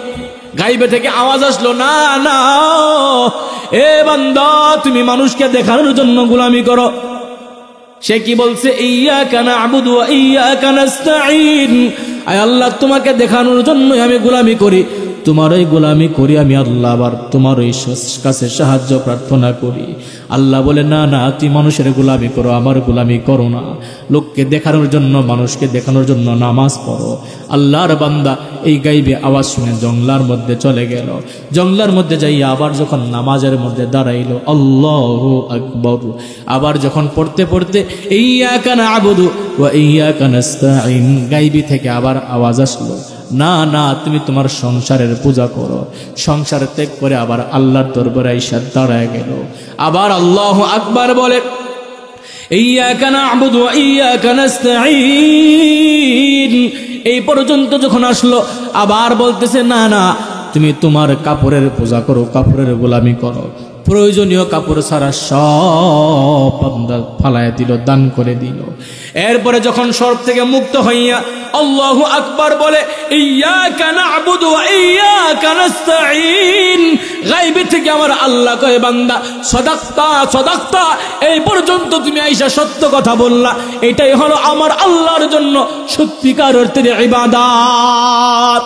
গাইবে থেকে আওয়াজ আসলো, না না এ বান্দা, তুমি মানুষকে দেখানোর জন্য গোলামি করো। সে কি বলছে? ইয়্যাকা না'বুদু ওয়া ইয়্যাকা নাস্তাঈন। আয় আল্লাহ, তোমাকে দেখানোর জন্য আমি গোলামি করি, তোমারই গোলামি করি আমি আল্লাহ, আবার তোমারই কাছে সাহায্য প্রার্থনা করি। আল্লাহ বলে, না না, তুই মানুষের গোলামি করো, আমার গোলামি করো না। লোককে দেখানোর জন্য, মানুষকে দেখানোর জন্য নামাজ পড়ো। আল্লাহর বান্দা এই গাইবে আওয়াজ শুনে জঙ্গলার মধ্যে চলে গেল। জঙ্গলার মধ্যে যাইয়া আবার যখন নামাজের মধ্যে দাঁড়াইল, আল্লাহু আকবার, আবার যখন পড়তে পড়তে ইয়্যাকা না'বুদু ওয়া ইয়্যাকা নাস্তাঈন, গাইবি থেকে আবার আওয়াজ আসলো, না না, তুমি তোমার সংসারের পূজা করো। সংসার ত্যাগ করে আবার আল্লাহর দরবারে আইসা দাঁড়ায় গেল। আবার আল্লাহু আকবার বলে, ইয়্যাকা না'বুদু ওয়া ইয়্যাকা নাস্তাঈন। এই পর্যন্ত যখন আসলো, আবার বলতেছে, না না, তুমি তোমার কাপড়ের পূজা করো, কাপড়ের গোলামি করো। প্রয়োজনীয় কাপড় ছাড়া সব বান্দা ফালায় দিল, দান করে দিল। এরপরে যখন সর্ব থেকে মুক্ত হইয়া আল্লাহু আকবার বলে, ইয়্যাকা না'বুদু ওয়া ইয়্যাকা নাস্তাঈন, গায়ব থেকে আমার আল্লাহ কয়, বান্দা সাদাক্তা সাদাক্তা, এই পর্যন্ত তুমি আইসা সত্য কথা বললা, এটাই হলো আমার আল্লাহর জন্য সত্যিকার অর্থের ইবাদত।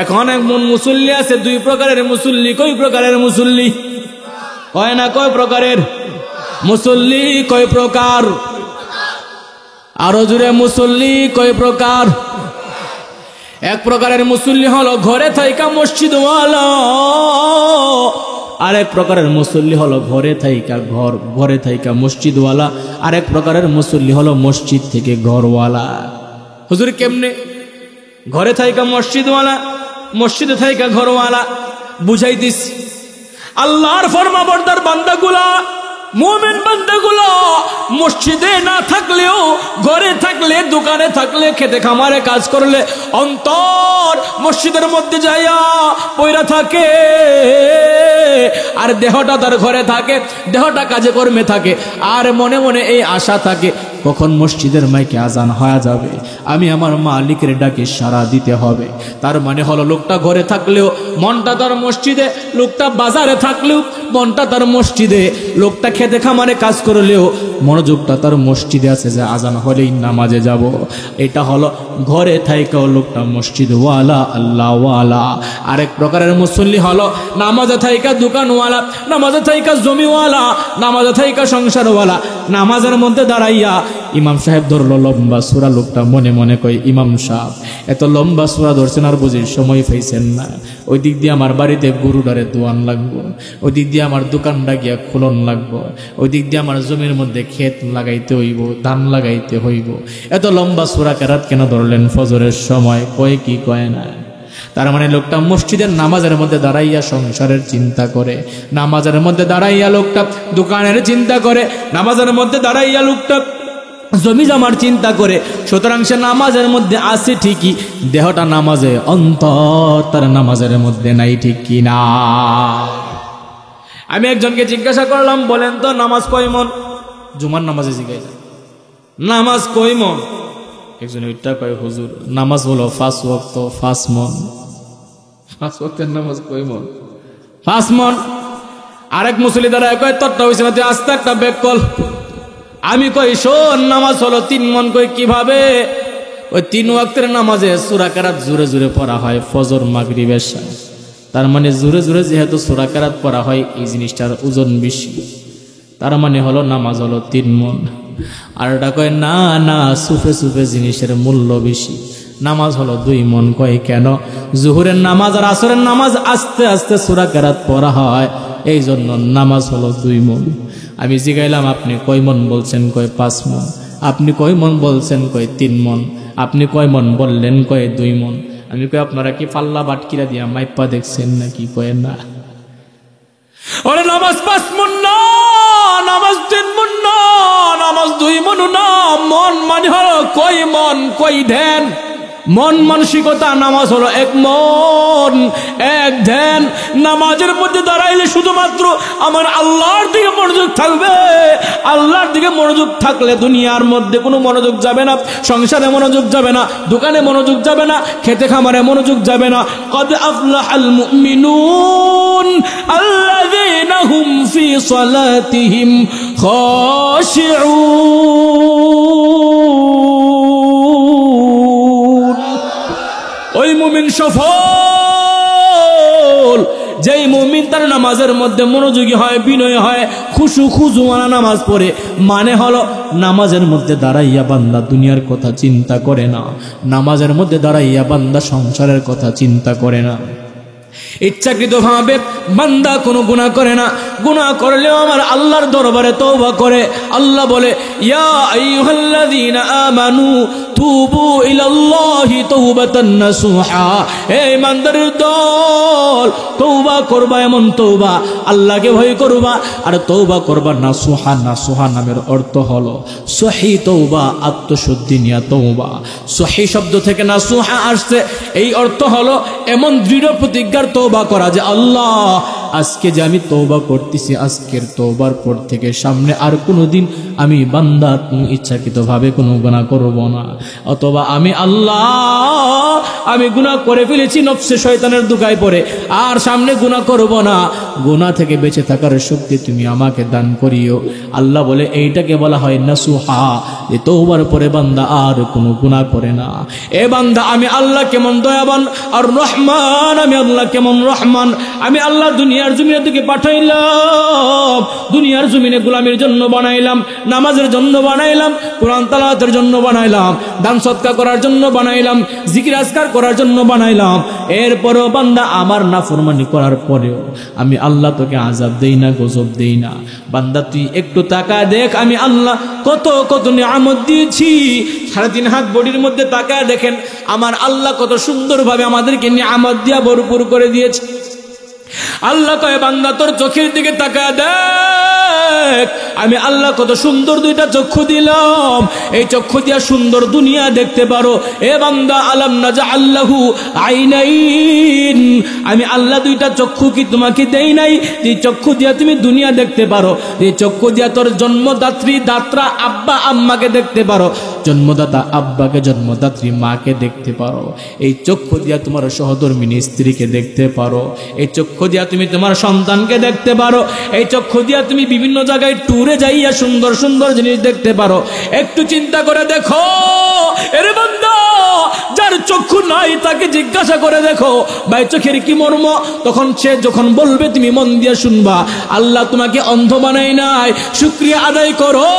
এখন এমন মুসল্লি আছে, দুই প্রকারের মুসল্লি। কয় প্রকারের মুসল্লি? হয় না, কয় প্রকারের মুসল্লি? কয় প্রকার? আরো জুড়ে, মুসল্লি কয় প্রকার? এক প্রকারের মুসল্লি হলো ঘরে থাইকা মসজিদওয়ালা, আরেক প্রকারের মুসল্লি হলো ঘরে থাইকা মসজিদওয়ালা, আরেক প্রকারের মুসল্লি হলো মসজিদ থেকে ঘরওয়ালা। হুজুর কেমনে? ঘরে থাইকা মসজিদওয়ালা, মসজিদে থাইকা ঘরওয়ালা। বুঝাইতিস, আল্লাহর ফরমাবরদার বান্দাগুলা, মুমিন বান্দাগুলো মসজিদে না থাকলেও, ঘরে থাকলে, দোকানে থাকলে, খেতে খামারে কাজ করলে, অন্তর মসজিদের মধ্যে যাইয়া পয়রা থাকে, আর দেহটা তার ঘরে থাকে, দেহটা কাজে কর্মে থাকে, আর মনে মনে এই আশা থাকে কখন মসজিদের মাইকে আজান হয়ে যাবে, আমি আমার মালিকের ডাকে সাড়া দিতে হবে। তার মানে হলো লোকটা ঘরে থাকলেও মনটা তার মসজিদে, লোকটা বাজারে থাকলেও মনটা তার মসজিদে, লোকটা খেতে খামারে কাজ করলেও মনোযোগটা তার মসজিদে আছে যে আজান হলেই নামাজে যাব। এটা হলো ঘরে থাইকাও লোকটা মসজিদওয়ালা, আল্লাহওয়ালা। আরেক প্রকারের মুসল্লি হলো নামাজে থাইকা দোকানওয়ালা, নামাজে থাইকা জমিওয়ালা, নামাজে থাইকা সংসারওয়ালা। নামাজের মধ্যে দাঁড়াইয়া ইমাম সাহেব ধরলো লম্বা সূরা, লোকটা মনে মনে কয়, ইমাম সাহেব এত লম্বা সূরা ধরছেন আর বুঝি সময় পাইছেন না, ওই দিক দিয়ে আমার বাড়িতে গরুডারে দোয়ান লাগবো, ওই দিক দিয়ে আমার দোকানটা গিয়া খুলন লাগবো, ওই দিক দিয়ে আমার জমির মধ্যে ক্ষেত লাগাইতে হইব, ধান লাগাইতে হইব। এত লম্বা সূরা কেরাত কেন ধরলেন ফজরের সময়? কয় কি কয় না? তার মানে লোকটা মসজিদের নামাজের মধ্যে দাঁড়াইয়া সংসারের চিন্তা করে, নামাজের মধ্যে দাঁড়াইয়া লোকটা দোকানের চিন্তা করে, নামাজের মধ্যে দাঁড়াইয়া লোকটা জমি জমার চিন্তা করে। সুতরাং সে নামাজের মধ্যে আছে ঠিকই, দেহটা নামাজে, অন্তর তার নামাজের মধ্যে নাই, ঠিক কি না? আমি একজনকে জিজ্ঞাসা করলাম, বলেন তো নামাজ কয় মন? জুমার নামাজে জিজ্ঞাসা, নামাজ কয় মন? একজন ওইটা কয়, হুজুর নামাজ হলো 5 ওয়াক্ত, 5 মন। 5 ওয়াক্তের নামাজ কয় মন? 5 মন। আরেক মুসল্লি দ্বারা কয়, তোরটা হয়েছে না, তুই আস্তে একটা ব্যাক কল। আমি কই, শোন, নামাজ হলো 3 মন। কই কিভাবে? ওই 3 ওয়াক্তের নামাজে সূরা কেরাত জোরে জোরে পড়া হয়, ফজর, মাগরিব, এশা। তার মানে জোরে জোরে যেহেতু সূরা কেরাত পড়া হয় এই জিনিসটার ওজন বেশি, তার মানে হলো নামাজ হলো 3 মণ। আর এটা কয় না না, সুফে সুফে জিনিসের মূল্য বেশি, নামাজ হলো 2 মণ। কয় কেন? জোহরের নামাজ আর আসরের নামাজ আস্তে আস্তে সূরা কেরাত পড়া হয়, এই জন্য নামাজ হলো 2 মণ। আমি জিগাইলাম আপনি কয় মণ বলছেন? কয় 5 মণ। আপনি কয় মণ বলছেন? কয় 3 মণ। আপনি কয় মণ বললেন? কয় 2 মণ। আমি কই আপনারা কি পাল্লা বাটকিরা দিয়া মাইপা দেখছেন নাকি? কয় না। ওরে নামাজ 5 মণ না, নামাজ 3 মণ না, নামাজ 2 মণ না। মন মানে হলো কয় মন, কয় ধ্যান। মন মানসিকতা, নামাজ হলো 1 মণ, 1 ধ্যান। নামাজের মধ্যে দাঁড়াইলে শুধুমাত্র আমার আল্লাহর দিকে মনোযোগ থাকবে। আল্লাহর দিকে মনোযোগ থাকলে দুনিয়ার মধ্যে কোনো মনোযোগ যাবে না, সংসারে মনোযোগ যাবে না, দোকানে মনোযোগ যাবে না, খেতে খামারে মনোযোগ যাবে না। কদ আফলাহাল মুমিনুন আল্লাযীনা হুম ফি সালাতিহিম খাশিউন। ওই মুমিন সফল যেই মুমিন তার নামাজের মধ্যে মনোযোগী হয়, বিনয় হয়, খুশু খুজুওয়ানা নামাজ পড়ে। মানে হলো নামাজের মধ্যে দাঁড়াইয়া বান্দা দুনিয়ার কথা চিন্তা করে না, নামাজের মধ্যে দাঁড়াইয়া বান্দা সংসারের কথা চিন্তা করে না। ইচ্ছাকৃতভাবে বান্দা কোনো গুনাহ করে না, গুনাহ করলেও আমার আল্লাহর দরবারে তওবা করে। আল্লাহ বলে ইয়া আইয়ুহাল্লাযীনা আমানু তুবু ইলাল্লাহি তাওবাতান নাসুহা। এই ইমানদারের দল, তওবা করবা, এমন তওবা আল্লাহকে ভয় করবা, আর তওবা করবা নাসুহা। নাসুহা নামের অর্থ হলো সহি তওবা, আত্মশুদ্ধি নিয়া তওবা। সহি শব্দ থেকে নাসুহা আসছে, এই অর্থ হলো এমন দৃঢ় প্রতিজ্ঞার তওবা করা যে আল্লাহ আজকে যে আমি তওবা করতেছি, আজকের তওবার পর থেকে সামনে আর কোনোদিন আমি বান্দা ইচ্ছাকৃতভাবে কোনো গুনাহ করব না। অথবা আমি আল্লাহ আমি গুনাহ করে ফেলেছি নফসে শয়তানের দুগায় পড়ে, আর সামনে গুনাহ করব না। গুনাহ থেকে বেঁচে থাকার শক্তি তুমি আমাকে দান করিও। আল্লাহ বলে এইটাকে বলা হয় নাসুহা, যে তওবার পরে বান্দা আর কোনো গুনাহ করে না। এ বান্দা আমি আল্লাহ কেমন দয়াবান আর রহমান, আমি আল্লাহ কেমন রহমান। আমি আল্লাহ দুনিয়ার জমিনে থেকে পাঠাইলাম, দুনিয়ার জমিনে গোলামের জন্য বানাইলাম, নামাজের জন্য বানাইলাম, কোরআন তেলাওয়াতের জন্য বানাইলাম, দান সদকা করার জন্য বানাইলাম, জিকির আজকার করার জন্য বানাইলাম। এরপরও বান্দা আমার নাফরমানি করার পরেও আমি আল্লাহ তোকে আযাব দেই না, গজব দেই না। বান্দা তুই একটু তাকায় দেখ আমি আল্লাহ কত কত নিয়ামত দিয়েছি। 3.5 হাত বডির মধ্যে তাকায় দেখেন আমার আল্লাহ কত সুন্দরভাবে আমাদেরকে নিয়ামত দিয়া ভরপুর করে দিয়েছে। আল্লাহ কয় বান্দা তোর চোখের দিকে তাকায় দেখ, আমি আল্লাহ কত সুন্দর 2টা চক্ষু দিলাম, এই চক্ষু দিয়া সুন্দর দুনিয়া দেখতে পারো। এ বান্দা আলাম নাজআল লাহু আইনাইন, আমি আল্লাহ 2টা চক্ষু কি তোমাকে দেই নাই? এই চক্ষু দিয়া তুমি দুনিয়া দেখতে পারো, এই চক্ষু দিয়া তোর জন্মদাত্রী দাত্রা আব্বা আম্মাকে দেখতে পারো, জন্মদাতা আব্বাকে জন্মদাত্রী মাকে দেখতে পারো। এই চক্ষু দিয়া তোমার সহধর্মিনী স্ত্রীকে দেখতে পারো, এই চক্ষু দিয়া তুমি তোমার সন্তানকে দেখতে পারো, এই চক্ষু দিয়া তুমি বিভিন্ন জায়গায় ট্যুরে যাইয়া সুন্দর সুন্দর জিনিস দেখতে পারো। একটু চিন্তা করে দেখো এরে বান্দা, যার চক্ষু নাই তাকে জিজ্ঞাসা করে দেখো ভাই চোখের কি মর্ম। তখন সে যখন বলবে তুমি মন দিয়ে শুনবা। আল্লাহ তোমাকে অন্ধ বানাই নাই, শুকরিয়া আদায় করো।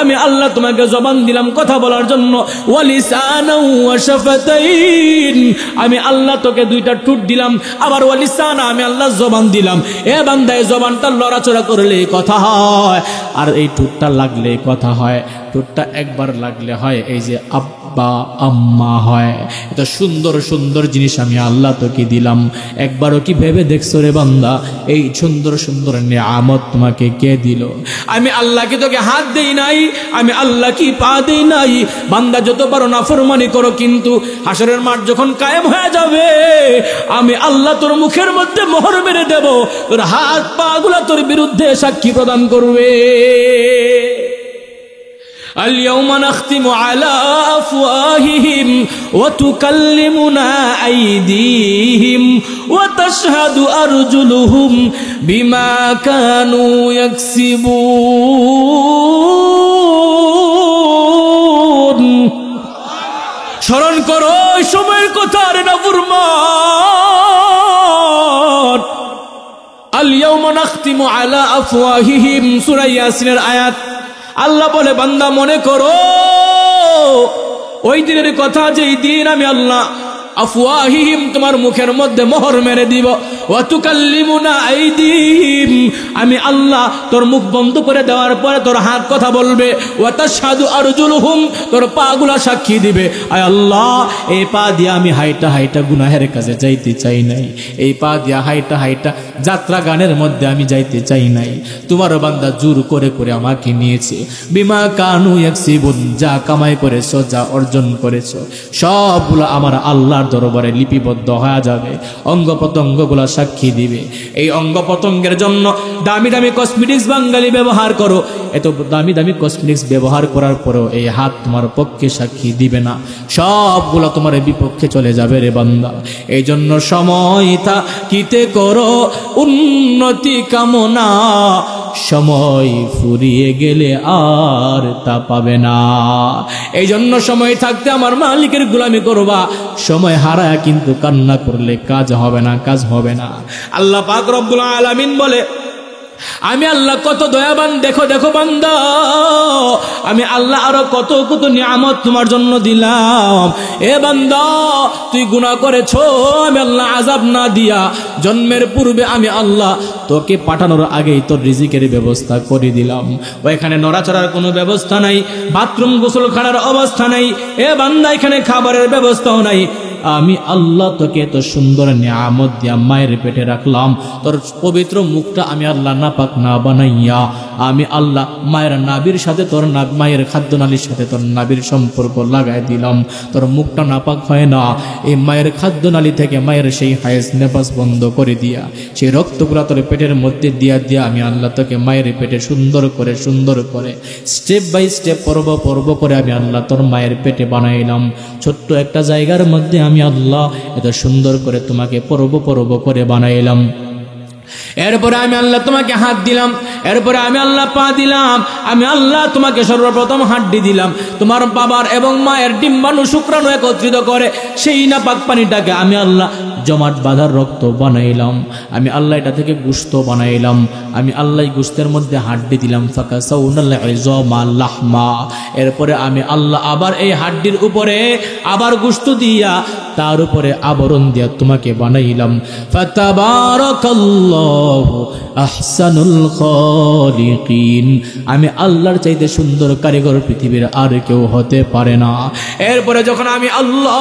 আমি আল্লাহ তোমাকে জবান দিলাম কথা বলার জন্য, ওয়ালিসানা ওয়া শাফাতাইন, আমি আল্লাহ তোকে 2টা ঠোঁট দিলাম, আবার ওয়ালিসানা আমি আল্লাহ জবান দিলাম। এ বান্দা এই জবানটা লড়াচড়া করলে কথা হয়, আর এই ঠোঁটটা লাগলে কথা হয়। ঠোঁটটা একবার লাগলে হয় এই যে আব্বা আম্মা হয়। এত সুন্দর সুন্দর জিনিস আমি আল্লাহ তোকে দিলাম, একবারও কি ভেবে দেখছো রে বান্দা এই সুন্দর সুন্দর নিয়ামত তোমাকে কে দিল? আমি আল্লাহ কি তোকে হাত দেই নাই? আমি আল্লাহ কি পা দেই নাই? বান্দা যত পারো নাফরমানি করো, কিন্তু হাসরের মাঠ যখন কায়েম হয়ে যাবে আমি আল্লাহ তোর মুখের মধ্যে মোহর মেরে দেব, তোর হাত পা গুলা তোর বিরুদ্ধে সাক্ষী প্রদান করবে। اليوم نختم على أفواههم وتكلمنا أيديهم وتشهد أرجلهم بما كانوا يكسبون। স্মরণ করো সময়ের কথা রে নাফরমান, পর আল ইয়াউমা নাখতিমু আলা আফওয়াহিহিম সূরা ইয়াসিনের আয়াত। আল্লাহ বলে বান্দা মনে করো ওই দিনের কথা, যেই দিন আমি আল্লাহ আফওয়াহিহিম তোমার মুখের মধ্যে মোহর মেরে দিব, ওয়া তুকাল্লিমুনা আইদিহিম আমি আল্লাহ তোর মুখ বন্ধ করে দেওয়ার পরে তোর হাত কথা বলবে, ওয়া তাশহাদু আরজুলুহুম তোর পাগুলা সাক্ষী দিবে। আয় আল্লাহ, এই পা দিয়ে আমি হাইটা হাইটা গুনাহের কাছে যাইতে চাই নাই, এই পা দিয়া হাইটা হাইটা যাত্রা গানের মধ্যে আমি যাইতে চাই নাই। তোমার বান্দা জোর করে করে আমাকে নিয়েছে। বিমা কানু ইয়াকসিবুন যা কামাই করেছো, যা অর্জন করেছো সবগুলো আমার আল্লাহর দরবারে লিপিবদ্ধ হয়ে যাবে, অঙ্গ প্রত্যঙ্গগুলো সাক্ষী দিবে। এই অঙ্গ প্রত্যঙ্গের জন্য দামি দামি কসমেটিক্স বাঙালি ব্যবহার করো, এত দামি দামি কসমেটিক্স ব্যবহার করার পরেও এই হাত তোমার পক্ষে সাক্ষী দিবে না, সবগুলো তোমার বিপক্ষে চলে যাবে রে বান্দা। এই জন্য সময় থাকিতে করো উন্নতি কামনা, সময় ফুরিয়ে গেলে আর তা পাবে না। এই জন্য সময় থাকতে আমার মালিকের গোলামি করবা, সময় হারায় কিন্তু কান্না করলে কাজ হবে না, কাজ হবে না। আল্লাহ পাক রব্বুল আলামিন বলে আমি আল্লাহ কত দয়াবান, দেখো দেখো বান্দা আমি আল্লাহ আরো কত কত নিয়ামত তোমার জন্য দিলাম। এ বান্দা তুই গুনাহ করেছো, আমি আল্লাহ আযাব না দিয়া জন্মের পূর্বে আমি আল্লাহ তোকে পাঠানোর আগেই তোর রিজিকের ব্যবস্থা করে দিলাম। ওইখানে নড়াচড়ার কোনো ব্যবস্থা নাই, বাথরুম গোসলখানার অবস্থা নাই। এ বান্দা এখানে খাবারের ব্যবস্থাও নাই। আমি আল্লাহ তোকে এত সুন্দর নিয়ামত দিয়া মায়ের পেটে রাখলাম, তোর পবিত্র মুখটা আমি আল্লাহ নাপাক না বানাইয়া আমি আল্লাহ মায়ের নাভির সাথে তোর মায়ের খাদ্যনালীর সাথে তোর নাভির সম্পর্ক লাগাই দিলাম, তোর মুখটা নাপাক হয় না। এই মায়ের খাদ্যনালী থেকে মায়ের সেই হায়েস নেপাস বন্ধ করে দিয়া সেই রক্তগুলা তোর পেটের মধ্যে দিয়া দিয়া আমি আল্লাহ তোকে মায়ের পেটে সুন্দর করে স্টেপ বাই স্টেপ পর্ব পর্ব করে আমি আল্লাহ তোর মায়ের পেটে বানাইলাম। ছোট্ট একটা জায়গার মধ্যে আমি আল্লাহ এত সুন্দর করে তোমাকে পর্ব পর্ব করে বানাইলাম। এরপরে আমি আল্লাহ তোমাকে হাত দিলাম, এরপরে আমি আল্লাহ পা দিলাম, আমি আল্লাহ তোমাকে সর্বপ্রথম হাড্ডি দিলাম। তোমার বাবার এবং মায়ের ডিম্বাণু শুক্রাণু একত্রিত করে সেই নাপাক পানিটাকে আমি আল্লাহ জমাট বাঁধার রক্ত বানাইলাম। আমি আল্লাহ এটা থেকে গোশত বানাইলাম। আমি আল্লাহ গোশতের মধ্যে হাড্ডি দিলাম, ফাকাসাউনাল ইযামা লাহমা। এরপরে আমি আল্লাহ আবার এই হাড্ডির উপরে আবার গোশত দিয়া তার উপরে আবরণ দিয়া তোমাকে বানাইলাম। ফাতাবারাকাল্লাহু আহসানুল খালিকিন। আমি আল্লাহর চাইতে সুন্দর কারিগর পৃথিবীর আর কেউ হতে পারে না। এরপরে যখন আমি আল্লাহ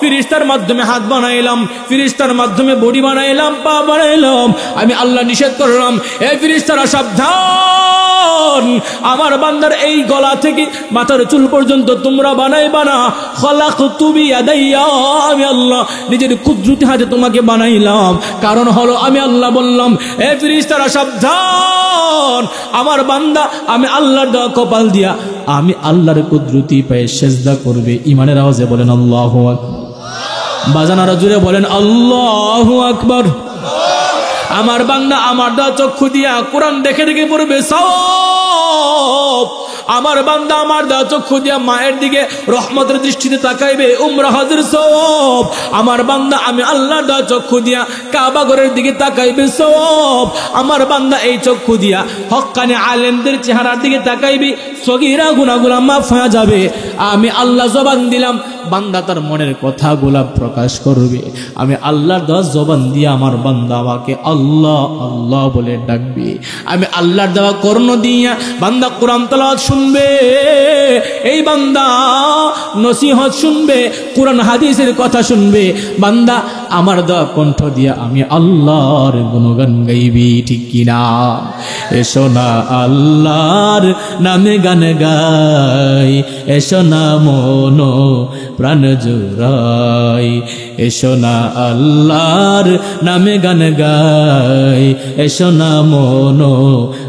ফেরেশতার মাধ্যমে হাত বানাইলাম, ফেরেশতার মাধ্যমে বডি বানাইলাম, পা বানাইলাম, আমি আল্লাহ নিষেধ করলাম, এই ফেরেশতারা সাবধান, আমার বান্দার এই গলা থেকে মাথার চুল পর্যন্ত তোমরা বানাইবা না। খলাকতু বিয়াদাইয়া, আমি আল্লাহ নিজের কুদরতি হাতে তোমাকে বানাইলাম। কারণ হলো আমি আল্লাহ বললাম, এ ফেরেশতারা সাবধান, আমার বান্দা আমি আল্লাহর দেওয়া কপাল দিয়া আমি আল্লাহর কুদরতি পায়ে সেজদা করবে। ইমানের আওয়াজে বলেন আল্লাহু আকবার। বাজানারা জুড়ে বলেন আল্লাহু আকবার। আমার বান্দা আমার দেওয়া চক্ষু দিয়া কোরআন দেখে দেখে পড়বে সওয়াব। আমার বান্দা আমার দেওয়া চক্ষু দিয়া মায়ের দিকে রহমতের দৃষ্টিতে তাকাইবে, উমরা হজের সওয়াব। আমার বান্দা আমি আল্লাহর দেওয়া চক্ষু দিয়া কাবা ঘরের দিকে তাকাইবে সওয়াব। আমার বান্দা এই চক্ষু দিয়া হক্কানি আলেমদের চেহারার দিকে তাকাইবে, সগীরা গুনাহগুলো মাফ হয়ে যাবে। আমি আল্লাহ জবান দিলাম, বান্দা তার মনের কথাগুলা প্রকাশ করবে। আমি আল্লাহর দেওয়া জবান দিয়ে আমার বান্দা আমাকে আল্লাহ আল্লাহ বলে ডাকবে। আমি আল্লাহর দেওয়া কর্ণ দিয়া বান্দা কোরআন তেলাওয়াত শুনবে, এই বান্দা নসিহত শুনবে, কোরআন হাদিসের কথা শুনবে। বান্দা আমার দেওয়া কণ্ঠ দিয়া আমি আল্লাহর গুণগান গাইবি, ঠিক কিনা? এসো না আল্লাহর নামে গান গাই, এসো না মনো প্রাণ জুড়াই, এসো না আল্লাহর নামে গান গাই, এসো না মনো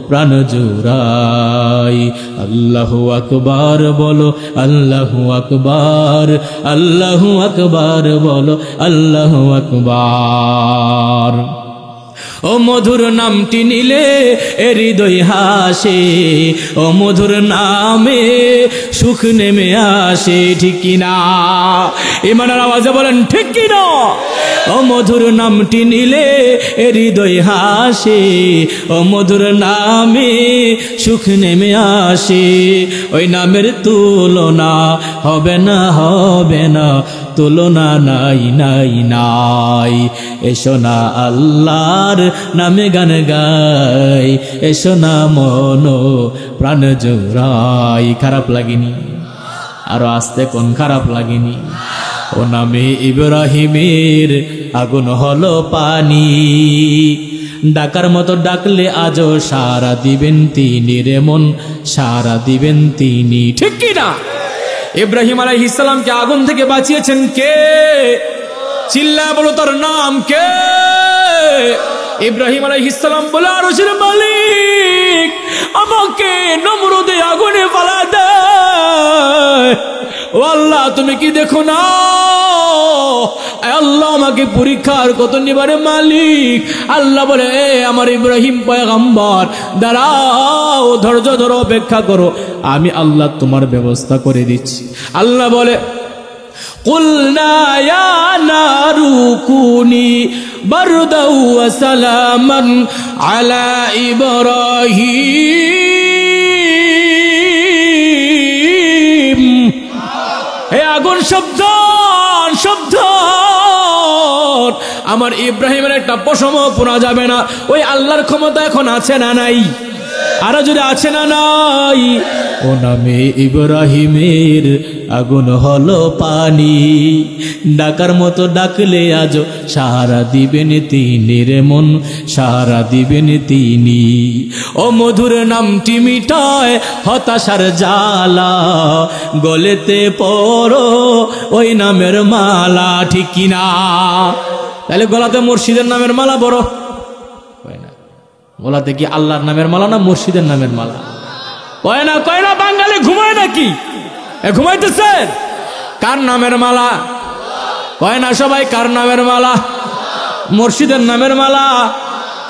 প্রাণ জুড়াই। আল্লাহু আকবার বলো, আল্লাহু আকবার, আল্লাহু আকবার বলো, আল্লাহু আকবার। ও মধুর নামটি নিলে হৃদয় হাসে, ও মধুর নামে সুখ নেমে আসে, ঠিক কিনা? ইমানের আওয়াজে বলেন ঠিক কিনা? ও মধুর নামটি নিলে হৃদয় হাসে, ও মধুর নামে সুখ নেমে আসে। ওই নামের তুলনা হবে না, হবে না, তুলনা নাই নাই নাই। এসো না আল্লাহর নামে গান গাই, এসো না মন প্রাণ জোড়াই। খারাপ লাগেনি? আরো আসতে কোন খারাপ লাগেনি? ও নামে ইব্রাহিমের আগুন হলো পানি, ডাকার মতো ডাকলে আজও সারা দিবেন তিনি রে মন, সারা দিবেন তিনি, ঠিক কি না? ইব্রাহিম আলাইহিস সালামকে আগুন থেকে বাঁচিয়েছেন কে? চিল্লায় বলো তার নাম কে? ইব্রাহিম আলাইহিস সালাম বলে, আরশের মালিক আমাকে নমরুদে আগুনে ফেলা দেয়। ও আল্লাহ, তুমি কি দেখো না? আল্লাহ আমাকে পরীক্ষার কত নিবারে মালিক। আল্লাহ বলে, আমার ইব্রাহিম পয়গম্বর দাঁড়াও, ধৈর্য ধরো, অপেক্ষা করো, আমি আল্লাহ তোমার ব্যবস্থা করে দিচ্ছি। আল্লাহ বলে, কুলনা ইয়া নারু কুনি বারদাও ওয়া সালামান আলা ইব্রাহিম। হে আগুন সাবধান, সাবধান, আমার ইব্রাহিমের একটা পশম পোড়া যাবে না। ওই আল্লাহর ক্ষমতা এখন আছে না নাই? আরো যদি আছে না নাই? ও নামে ইব্রাহিমের আগুন হলো পানি, ডাকার মতো ডাকলে আজ সাহারা দিবেন তিনি রে মন, সাহারা দিবেন তিনি। ও মধুর নামটি মিটায় হতাশার জ্বালা, গলেতে পড়ো ওই নামের মালা, ঠিক কিনা? তাহলে গলাতে মুর্শিদের নামের মালা বড় গলাতে কি আল্লাহর নামের মালা না মুর্শিদের নামের মালা? কয় না, কয় না, বাঙালি ঘুমায় নাকি? ঘুমাইতেছে? কার নামের মালা? কয় না সবাই, কার নামের মালা? মুর্শিদের নামের মালা,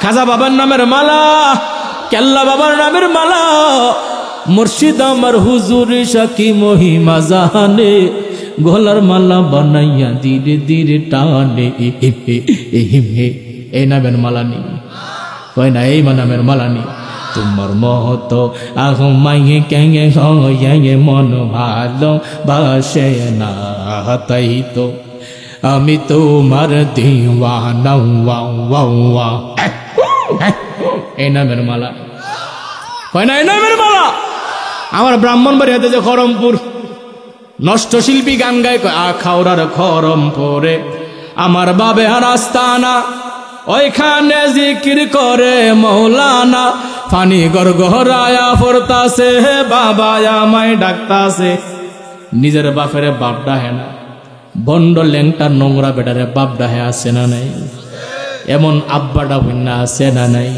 খাজা বাবার নামের মালা, কেল্লা বাবার নামের মালা। মুর্শিদ আমার হুজুর সাকি মহিমা জাহানে, গলার মালা বানাইয়া ধীরে ধীরে টানে, এই নামের মালা নেই। কয় না, এই নামের মালা নেই। তোমার মত আহমাইয়ে কেঙে হয়ে মন ভালো বাসে না, তাই তো আমি তোমার দিওয়ানা। এই নামের মালা। কয় না, এই নামের মালা। আমার ব্রাহ্মণবাড়িয়াতে যে খরমপুর নষ্ট শিল্পী গান গায়, আখাউড়ার খরমপুরে আমার বাবে আর আস্তানা, ওইখানে জিকির করে মৌলানা, ফানি গড়গড়ায়া ফরতাছে, বাবা আমায় ডাকতাছে। নিজের বাপের বাপ ডাহে না, বন্ড ল্যাংটা নোংরা বেটারে বাপ ডাহে আছে না নাই? এমন আব্বাটা ভিন্না আছে না নাই?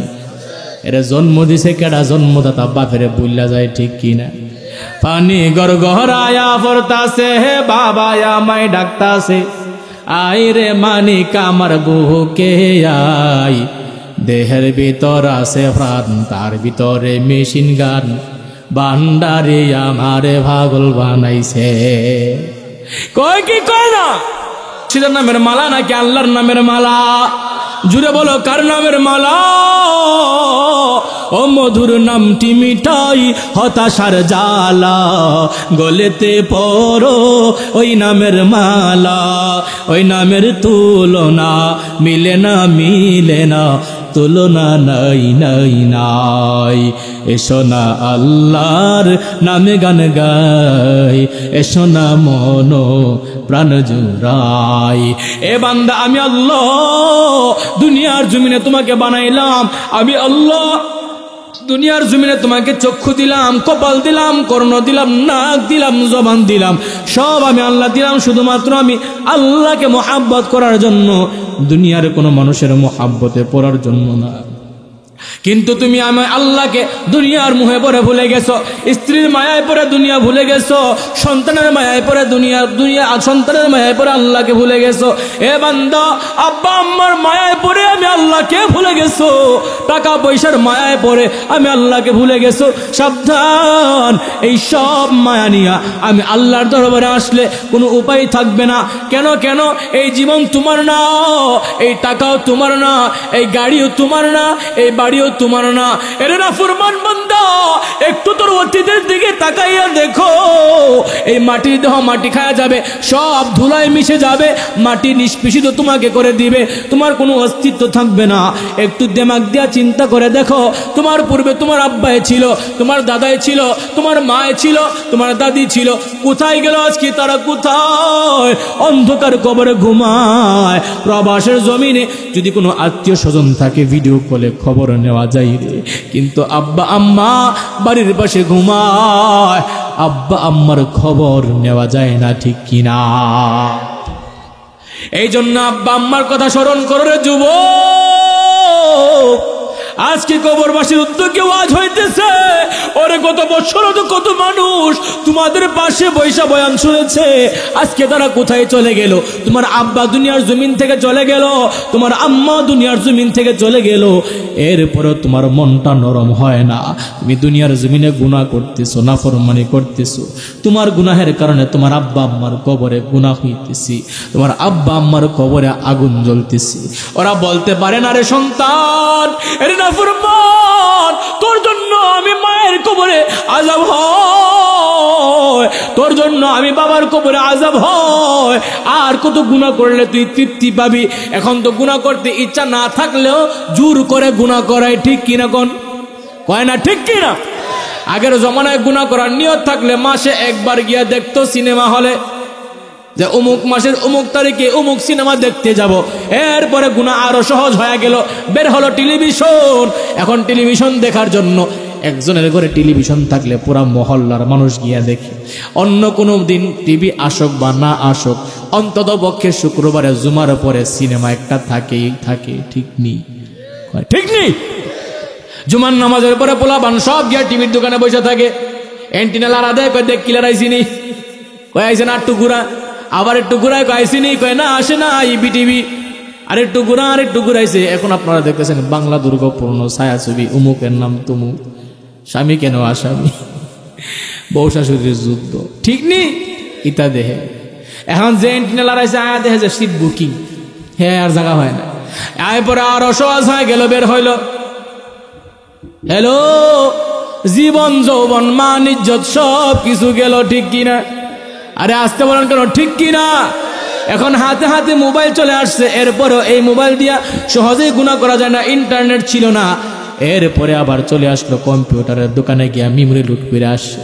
এরা জন্ম দিছে কেডা? জন্মদাতা বাপেরে বুল্লা যায়, ঠিক কিনা? ফানি গড়গড়ায়া ফরতাছে, বাবা আমায় ডাকতাছে। আই রে মানিক আমার বুকে আই, দেহের ভিতর আছে প্রাণ, তার ভিতরে মেশিন গান, বান্ডারে আমারে পাগল বানাইছে। কয় কি কয় না? মুর্শিদের নামের মালা নাকি আল্লাহর নামের মালা? জুড়ে বলো, কার নামের মালা? ও মধুর নামটি মিটাই হতাশার জ্বালা, গলেতে পড়ো ওই নামের মালা। ওই নামের তুলনা মিলে না, মিলে না, তুলনা নাই নাই নাই। এসো না আল্লাহর নামে গান গাই, এসো না মন প্রাণ জুড়াই। এ বান্দা, আমি আল্লাহ দুনিয়ার জমিনে তোমাকে বানাইলাম, আমি আল্লাহ দুনিয়ার জমিনে তোমাকে চক্ষু দিলাম, কপাল দিলাম, কর্ণ দিলাম, নাক দিলাম, জবান দিলাম, সব আমি আল্লাহ দিলাম। শুধুমাত্র আমি আল্লাহকে মোহাব্বত করার জন্য, দুনিয়ার কোনো মানুষের মোহাব্বতে পড়ার জন্য না। কিন্তু তুমি আমি আল্লাহকে দুনিয়ার মুহে পড়ে ভুলে গেছো, স্ত্রীর মায়ায় পড়ে দুনিয়া ভুলে গেছো, সন্তানের মায়ায় পড়ে দুনিয়া সন্তানের মায়ায় পড়ে আল্লাহকে ভুলে গেছো। এ বান্দা, আব্বা আম্মার মায়ায় পড়ে আমি আল্লাহকে ভুলে গেছো, টাকা পয়সার মায়ায় পড়ে আমি আল্লাহকে ভুলে গেছো। সাবধান, এই সব মায়া নিয়া আমি আল্লাহর দরবারে আসলে কোনো উপায় থাকবে না। কেন কেন এই জীবন তোমার না, এই টাকাও তোমার না, এই গাড়িও তোমার না, এই বাড়িও তোমার না। এরে নাফরমান বান্দা, একটু তোর অতীতের দিকে তাকাইয়া দেখো। এই মাটির দেহ মাটি খায়া যাবে, সব ধুলায় মিশে যাবে, মাটি নিষ্পেষিত তোমাকে করে দিবে, তোমার কোনো অস্তিত্ব থাকবে না। একটু দিমাগ দিয়া চিন্তা করে দেখো, তোমার পূর্বে তোমার আব্বাই ছিল, তোমার দাদাই ছিল, তোমার মায় ছিল, তোমার দাদি ছিল, কোথায় গেল আজকে তারা? কোথায়? অন্ধকার কবরে ঘুমায়। প্রবাসের জমিনে যদি কোনো আত্মীয় স্বজন থাকে, ভিডিও কলে খবর নেওয়া যায় রে, কিন্তু আব্বা আম্মা বাড়ির পাশে ঘুমায়, আব্বা আম্মার খবর নেওয়া যায় না, ঠিক কিনা? এই জন্য আব্বা আম্মার কথা স্মরণ করো রে যুবক। আজকে কবরবাসীর উদ্যোগে ওয়াজ হইতেছে। ওরে কত বছর তো কত মানুষ তোমাদের পাশে বৈশা বয়ান শুনেছে, আজকে তারা কোথায় চলে গেল? তোমার আব্বা দুনিয়ার জমিন থেকে চলে গেল, তোমার আম্মা দুনিয়ার জমিন থেকে চলে গেল, এরপরে তোমার মনটা নরম হয় না। তুমি দুনিয়ার জমিনে গুনাহ করতেছো, নাফরমানি করতেছো, তোমার গুনাহের কারণে তোমার আব্বা আম্মার কবরে গুনাহ হইতেছি, তোমার আব্বা আম্মার কবরে আগুন জ্বলতেছি। ওরা বলতে পারে না, রে সন্তান, এর নাফরমান, তোর জন্য আমি মায়ের কবরে আযাব হয়, তোর জন্য আমি বাবার কবরে আযাব হয়। আর কত গুনাহ করলে তুই তৃপ্তি পাবি? এখন তো গুনাহ করতে ইচ্ছা না থাকলেও জোর করে গুনাহ করায়, ঠিক কিনা? কোন কয় না, ঠিক কিনা? আগের জমানায় গুনাহ করার নিয়ত থাকলে মাসে একবার গিয়া দেখতো সিনেমা হলে, যে অমুক মাসের অমুক তারিখে অমুক সিনেমা দেখতে যাব। এরপরে গুনাহ আরো সহজ হয়ে গেল, বের হলো টেলিভিশন। এখন টেলিভিশন দেখার জন্য একজনের ঘরে টেলিভিশন থাকলে পুরা মহল্লার মানুষ গিয়া দেখে। অন্য কোনো দিন টিভি আসুক বা না আসুক, অন্তত পক্ষে শুক্রবারে জুমার পরে সিনেমা একটা থাকেই থাকে, ঠিক নেই? ঠিক নেই? জুমার নামাজের পরে পোলাপান সব গিয়া টিভির দোকানে বসে থাকে, এন্টিনা লারা দেয়, কয় দেখ কিলার আইসিনি, কয় আইসে না একটু ঘুরা, আবার একটু ঘুরায়, কয় আইসিনি, কয় না আসে না বিটিভি, আর একটু ঘুরা, আর একটু ঘুরাইছে। এখন আপনারা দেখতেছেন বাংলা দুর্গপূর্ণ ছায়াছবি, উমুকের নাম তুমুক, স্বামী কেন আসামি, বউ শাশুড়ির যুদ্ধ, ঠিক নেই? ইতা দেহে এখন যে এন্টিনা লারাইছে, আয়া দেখে যে সিট বুকিং, হ্যাঁ আর জায়গা হয় না। আয় পরে আর অসহজ হয়ে গেল, বের হইল, হ্যালো, জীবন যৌবন মান ইজ্জত সব কিছু গেল, ঠিক কিনা? আরে আসতে বলেন কেন, ঠিক কিনা? এখন হাতে হাতে মোবাইল চলে আসছে, এরপরও এই মোবাইল দিয়া সহজেই গুনাহ করা যায় না, ইন্টারনেট ছিল না। এরপরে আবার চলে আসলো কম্পিউটারের দোকানে গিয়া মেমরি লুট করে আসছে,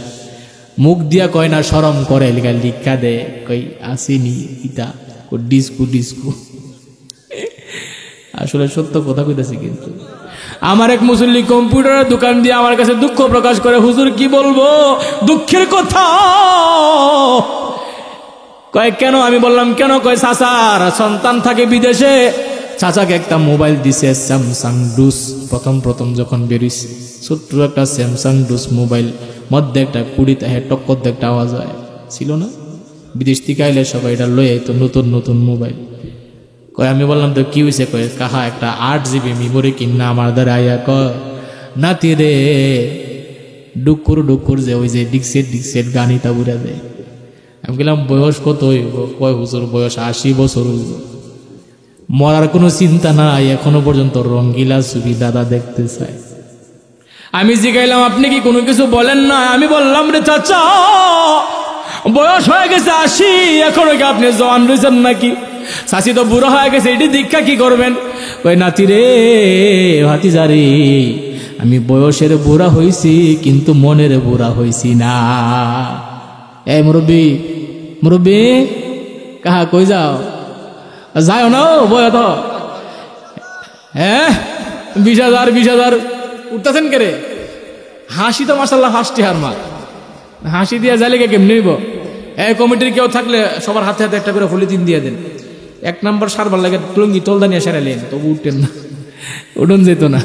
মুখ দিয়া কয় না, শরম করে, লিখা দে, কই আসেনি ইটা ডিস্কু ডিস্কু। আসলে সত্য কথা কইতেছি। কিন্তু আমার এক মুসল্লি কম্পিউটারের দোকান দিয়ে আমার কাছে দুঃখ প্রকাশ করে, হুজুর কি বলবো, দুঃখের কথা। কয় কেন? আমি বললাম কেন? কয় চাচার সন্তান থাকে বিদেশে, চাচাকে একটা মোবাইল দিছে স্যামসাং ডুস, প্রথম যখন বেরিয়েছে ছোট্ট একটা স্যামসাং ডুস মোবাইল, মধ্যে একটা কুড়িতে টক্কর একটা আওয়াজ হয়, ছিল না? বিদেশ থেকে আইলে সবাই এটা লয়ে তো নতুন নতুন মোবাইল। কয় আমি বললাম তো কি হয়েছে? কয় কাহা একটা 8 GB মেমোরি কিনা আমার দ্বারা আইয়া, কয় নাতি রে ডুকুর ডুকুর যে ওই যে ডিক্সেট গানিটা বুড়া দেয়। আমি বললাম বয়স কত হইব? কয় হুজুর বয়স 80 বছর হইব। মরার কোনো চিন্তা নাই, এখনো পর্যন্ত রঙ্গিলা ছবি দাদা দেখতে চায়। আমি জিগাইলাম আপনি কি কোনো কিছু বলেন না? আমি বললাম রে চাচা, বয়স হয়ে গেছে 80, এখনো কি আপনি জওয়ান রয়েছেন নাকি? চাচি তো বুড়ো হয়ে গেছে, এটি দীক্ষা কি করবেন? কই নাতি রে, ভাতিজা রে, আমি বয়সের বুড়া হইছি কিন্তু মনের বুড়া হইছি না। এই মুরব্বী, মুরব্বী কাহা কই যাও? যাও না বয় তো, হ্যাঁ 20,000 উঠতেছেন কে রে? হাসি তো মাশাআল্লাহ হাসটি হার মা, হাসি দিয়া জালিকে কেমনি হইব? এই কমিটির কেউ থাকলে সবার হাতে হাতে একটা করে পলিথিন দিয়ে দেন। 1 নম্বর সারবার লাগে টুলঙ্গি তোলদা নিয়ে সারালেন, তবু উঠতেন না, উঠুন যেত না।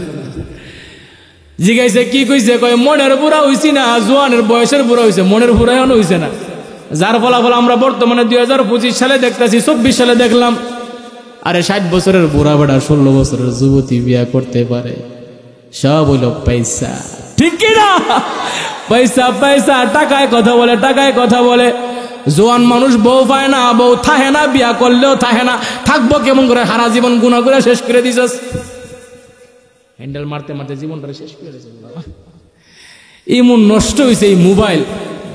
জিগাইছে কি কইছে, কয় মনের বুড়া হইছি না, জোয়ানের বয়সের বুড়া হইছে, মনের বুড়া এখনো হইছে না। যার ফলাফল আমরা বর্তমানে 2025 সালে দেখতেছি, 24 সালে দেখলাম। আরে 60 বছরের বুড়া বেড়া 16 বছরের যুবতী বিয়া করতে পারে, সব হইল পয়সা। ঠিক কিনা? পয়সা পয়সা, টাকায় কথা বলে, টাকায় কথা বলে। জোয়ান মানুষ বউ পায় না, বউ থাহে না, বিয়া করলেও থাহে না, থাকবো কেমন করে? হারা জীবন গুনাহ করে শেষ করে দিছস। হ্যান্ডেল মারতে মারতে জীবনটা শেষ করে দিছস। ইমন নষ্ট হয়েছে এই মোবাইল,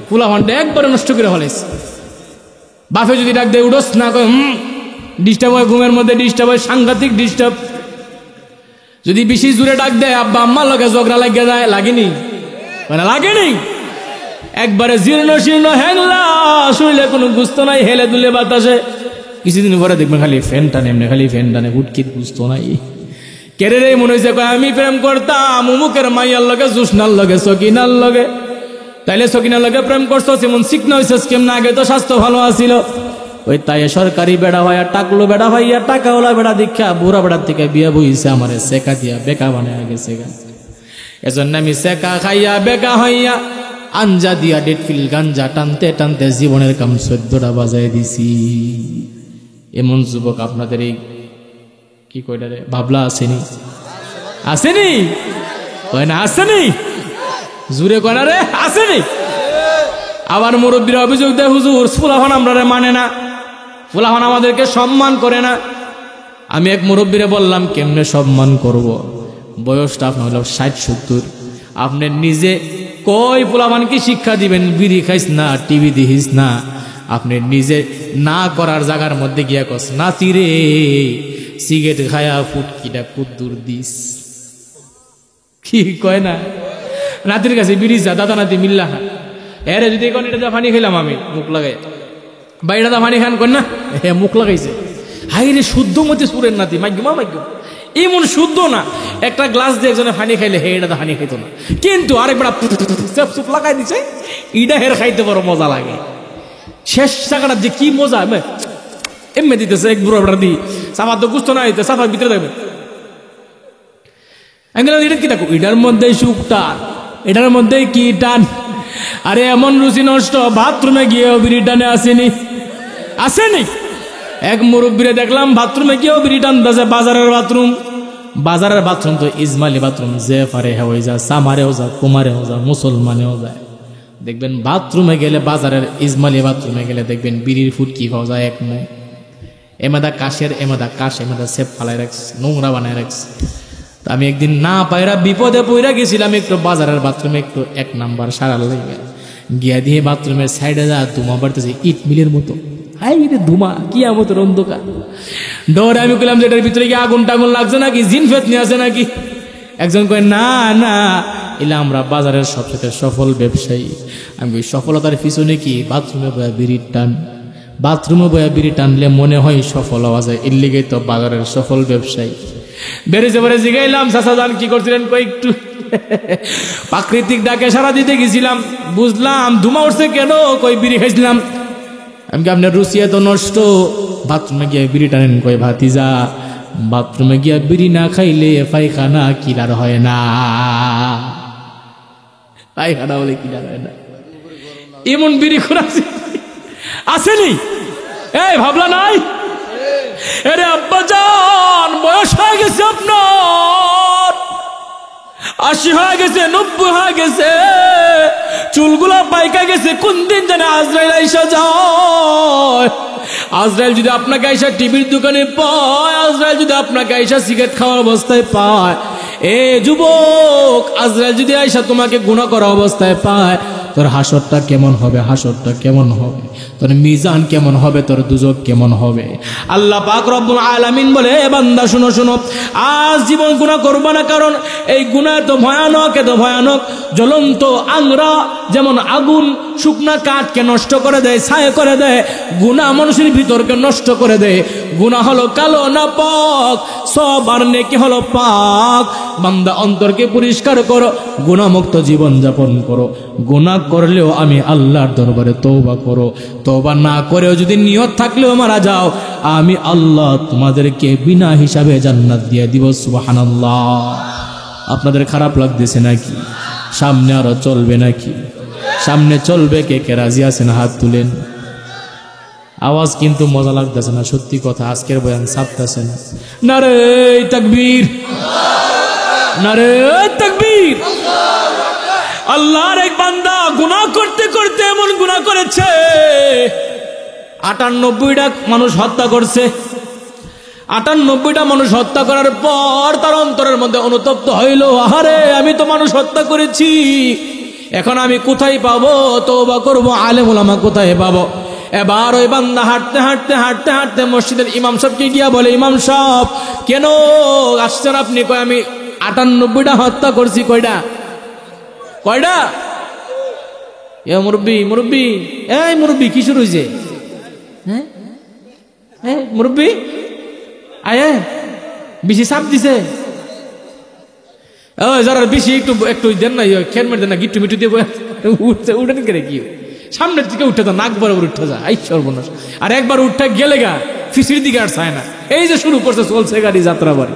ফুলা ফান্ডে একবারে নষ্ট করে ফেলেছে। বাপে যদি ডাক দেয় উঠোস না, কয় ডিস্টার্ব হয়, ঘুমের মধ্যে ডিস্টার্ব হয়, সাংঘাতিক ডিস্টার্ব। যদি বেশি জুড়ে ডাক দেয়, আব্বা আম্মার লগে ঝগড়া লাগিয়ে যায়, লাগেনি? মানে লাগেনি? একবারে জীর্ণ শীর্ণ হ্যাংলা, শুইলে কোনো গুস্ত নাই, হেলে দুলে বাতাসে। কিছুদিন পরে দেখবেন খালি ফ্যান টানে, এমনি খালি ফ্যান টানে, হুটকির গুস্ত নাই। কেড়ে রে মনে হয়েছে আমি প্রেম করতাম অমুকের মাইয়ার লগে, জুসনার লগে, সকিনার লগে। তাইলে সকিনার লগে প্রেম করছো, এমন শিখনা হয়েছে কেমন? আগে তো স্বাস্থ্য ভালো আছিল। ওই তাই সরকারি বেড়া ভাইয়া, টাকলো বেড়া ভাইয়া, টাকাওয়ালা বেড়া দীক্ষা বুড়া বেড়ার থেকে বিয়া বইছে, আমার সেকা দিয়া বেকা বানায় গেছে। এজন্য আমি সেকা খাইয়া বেকা হইয়া আঞ্জা দিয়া ডেটফিল গাঞ্জা টানতে টানতে জীবনের কাম 14টা বাজায় দিছি। এমন যুবক আপনাদের এই কি কইটা রে ভাবলা আসেনি? আসেনি? কয় না আসেনি? জুড়ে কয় না রে আসেনি? আবার মুরব্বীরা অভিযোগ দেয়, হুজুর ফুলাফান আমরা মানে না, ফুলাফান আমাদেরকে সম্মান করে না। আমি এক মুরব্বীরে বললাম, কেমনে সম্মান করব? বয়সটা আপনার হলো 60-70, আপনি নিজে কই ফুলাফানকে শিক্ষা দিবেন? বিড়ি খাইস না, টিভি দেখিস না, আপনি নিজে না করার জায়গার মধ্যে গিয়া কস নাতি রে সিগারেট খায়া ফুটকিটা কুদ্দুর দিস। কি কয় না? নাতির কাছে বিড়ি যা, দাদা নাতি মিল্লা খা। এরে যদি কোন এটা পানি খাইলাম আমি মুখ লাগাই, বা এটা পানি খান কর না, হ্যাঁ মুখ লাগাইছে। হাই রে শুদ্ধ মতে সুরের নাতি, মাগ্য এমন শুদ্ধ না। একটা গ্লাস দিয়ে একজনে পানি খাইলে হে এটা পানি খাইতো না, কিন্তু আরেকবার চুপ লাগাই দিছে, ইটা হের খাইতে বড় মজা লাগে। শেষ টাকাটা যে কি মজা এমনি দিতেছে, এক বুড়ো বেড়া দিই সাফার তো গুস্ত না হইতে সাফার ভিতরে দেবে। এটা কি দেখো, এটার মধ্যে সুখ টান, এটার মধ্যে কি টান। আরে এমন রুচি নষ্ট, বাথরুমে গিয়ে বিড়ি টানে আসেনি? আসেনি? এক মুরব্বীরে দেখলাম বাথরুমে গিয়েও বিড়ি টানতেছে। বাজারের বাথরুম তো ইসমাইলি বাথরুম, যে পারে হয়ে যায়, সামারেও যায়, কুমারেও যায়, মুসলমানেও যায়। দেখবেন বাথরুমে গেলে, বাজারের ইসমাইলি বাথরুমে গেলে দেখবেন বিড়ির ফুটকি পাওয়া যায় এক মুখ। এমাদা কাশের, এমাদা কাশ, এমাদা সেপ ফালাই রাখছে, নোংরা বানায় রাখছে। তো আমি একদিন না পায়রা বিপদে পইরা গেছিলাম, একটু বাজারের বাথরুমে একটু 1 নাম্বার সারা লেগে গিয়া দিয়ে বাথরুমের সাইডে যা ধুমা বাড়তেছে ইট মিলের মতো। হাই রে ধুমা, কি আমতের অন্ধকার। ডরে আমি কইলাম যে এটার ভিতরে কি আগুন টাগুন লাগছে নাকি, জিন ফেতনি আছে নাকি? একজন কয় না না, এলে আমরা বাজারের সবচেয়ে সফল ব্যবসায়ী। আমি ওই সফলতার পিছনে কি বাথরুমে বয়া বিড়ির টান। বাথরুমে বয়া বিড়ি টানলে মনে হয় সফল হওয়া যায়, এর লেগেই তো বাজারের সফল ব্যবসায়ী। বেড়েছে পরে জিগাইলাম, চাচা যান কি করছিলেন? কই একটু প্রাকৃতিক ডাকে সারা দিতে গেছিলাম। বুঝলাম ধুমা উঠছে কেন? কই বিড়ি খাইছিলাম। আমি কি আপনার রুচি এত নষ্ট, বাথরুমে গিয়ে বিড়ি টানেন? কই ভাতিজা, বাথরুমে গিয়া বিড়ি না খাইলে পায়খানা কিলার হয় না। পায়খানা বলে কিলার হয় না, এমন বিড়ি খোরাছি আসেনি? এই ভাবলা নাই? আরে আব্বা জান, বয়স হয়ে গেছে আপনার, 80 হয়ে গেছে, 90 হয়ে গেছে, চুলগুলা পাইকা গেছে। কোন দিন জানে আজরাইল আইসা যায়। আজরাইল যদি আপনাকে আইসা টিভির দোকানে পায়, আজরাইল যদি আপনাকে আইসা সিগারেট খাওয়ার অবস্থায় পায়, এ যুবক, আজরাইল যদি আইসা তোমাকে গুনাহ করা অবস্থায় পায়, তোর হাসরটা কেমন হবে? হাসরটা কেমন হবে? তোর মিজান কেমন হবে? তোর দুজক কেমন হবে? আল্লাহ পাক রব্বুল আলামিন বলে, এ বান্দা শুনো শুনো, আজ জীবন গুনাহ করবে না, কারণ এই গুনাহ তো ভয়ানক, এত ভয়ানক। জ্বলন্ত আংরা যেমন আগুন শুকনা কাঠকে নষ্ট করে দেয়, ছায়া করে দেয়, গুনাহ মানুষের ভিতরকে নষ্ট করে দেয়। গুনাহ হলো কালো না পাক, সব আর নেকি হলো পাক। বান্দা অন্তরকে পরিষ্কার করো, গুনাহমুক্ত জীবন যাপন করো। গুনাহ করলেও আমি আল্লাহর দরবারে তওবা করো। তওবা না করেও যদি নিয়ত থাকলেও মারা যাও, আমি আল্লাহ তোমাদেরকে বিনা হিসাবে জান্নাত দিয়ে দিব। সুবহানাল্লাহ। আপনাদের খারাপ লাগতেছে নাকি? সামনে আরো চলবে নাকি? সামনে চলবে কে কে রাজি আছেন হাত তুলেন। আওয়াজ কিন্তু মজা লাগতেছে না, সত্যি কথা, আজকের বয়ান ছাপতেছে না। নারে তাকবীর, নারে তাকবীর। আল্লাহর এক বান্দা গুনাহ করতে করতে এমন গুনাহ করেছে, 98টা মানুষ হত্যা করছে। 98টা মানুষ হত্যা করার পর তার অন্তরের মধ্যে অনুতপ্ত হইল, আহারে আমি তো মানুষ হত্যা করেছি, এখন আমি কোথায় পাবো তওবা করব, আলেম ওলামা কোথায় পাবো? এবার ওই বান্দা হাঁটতে হাঁটতে হাঁটতে হাঁটতে মসজিদের ইমাম সাহেবকে গিয়া বলে, ইমাম সাহেব কেন আসছেন আপনি? কয় আমি 98টা হত্যা করছি। কয়টা? কয়টা? এ মুরব্বী, মুরব্বী, এই মুরব্বী কি শুরু হয়েছে? হ্যাঁ মুরব্বী আয়ে বেশি চাপ দিছে, যারা বেশি একটু একটু দেন না, খেন মেরে দেন না, গিট্টু মিট্টু দিয়ে উঠছে, উঠেন করে কি সামনের দিকে উঠে যা, নাক বরাবর উঠে যা, এই সর্বনাশ। আর একবার উঠে গেলে গা ফিসির দিকে আর চায় না, এই যে শুরু করছে চলছে গাড়ি যাত্রা বাড়ি।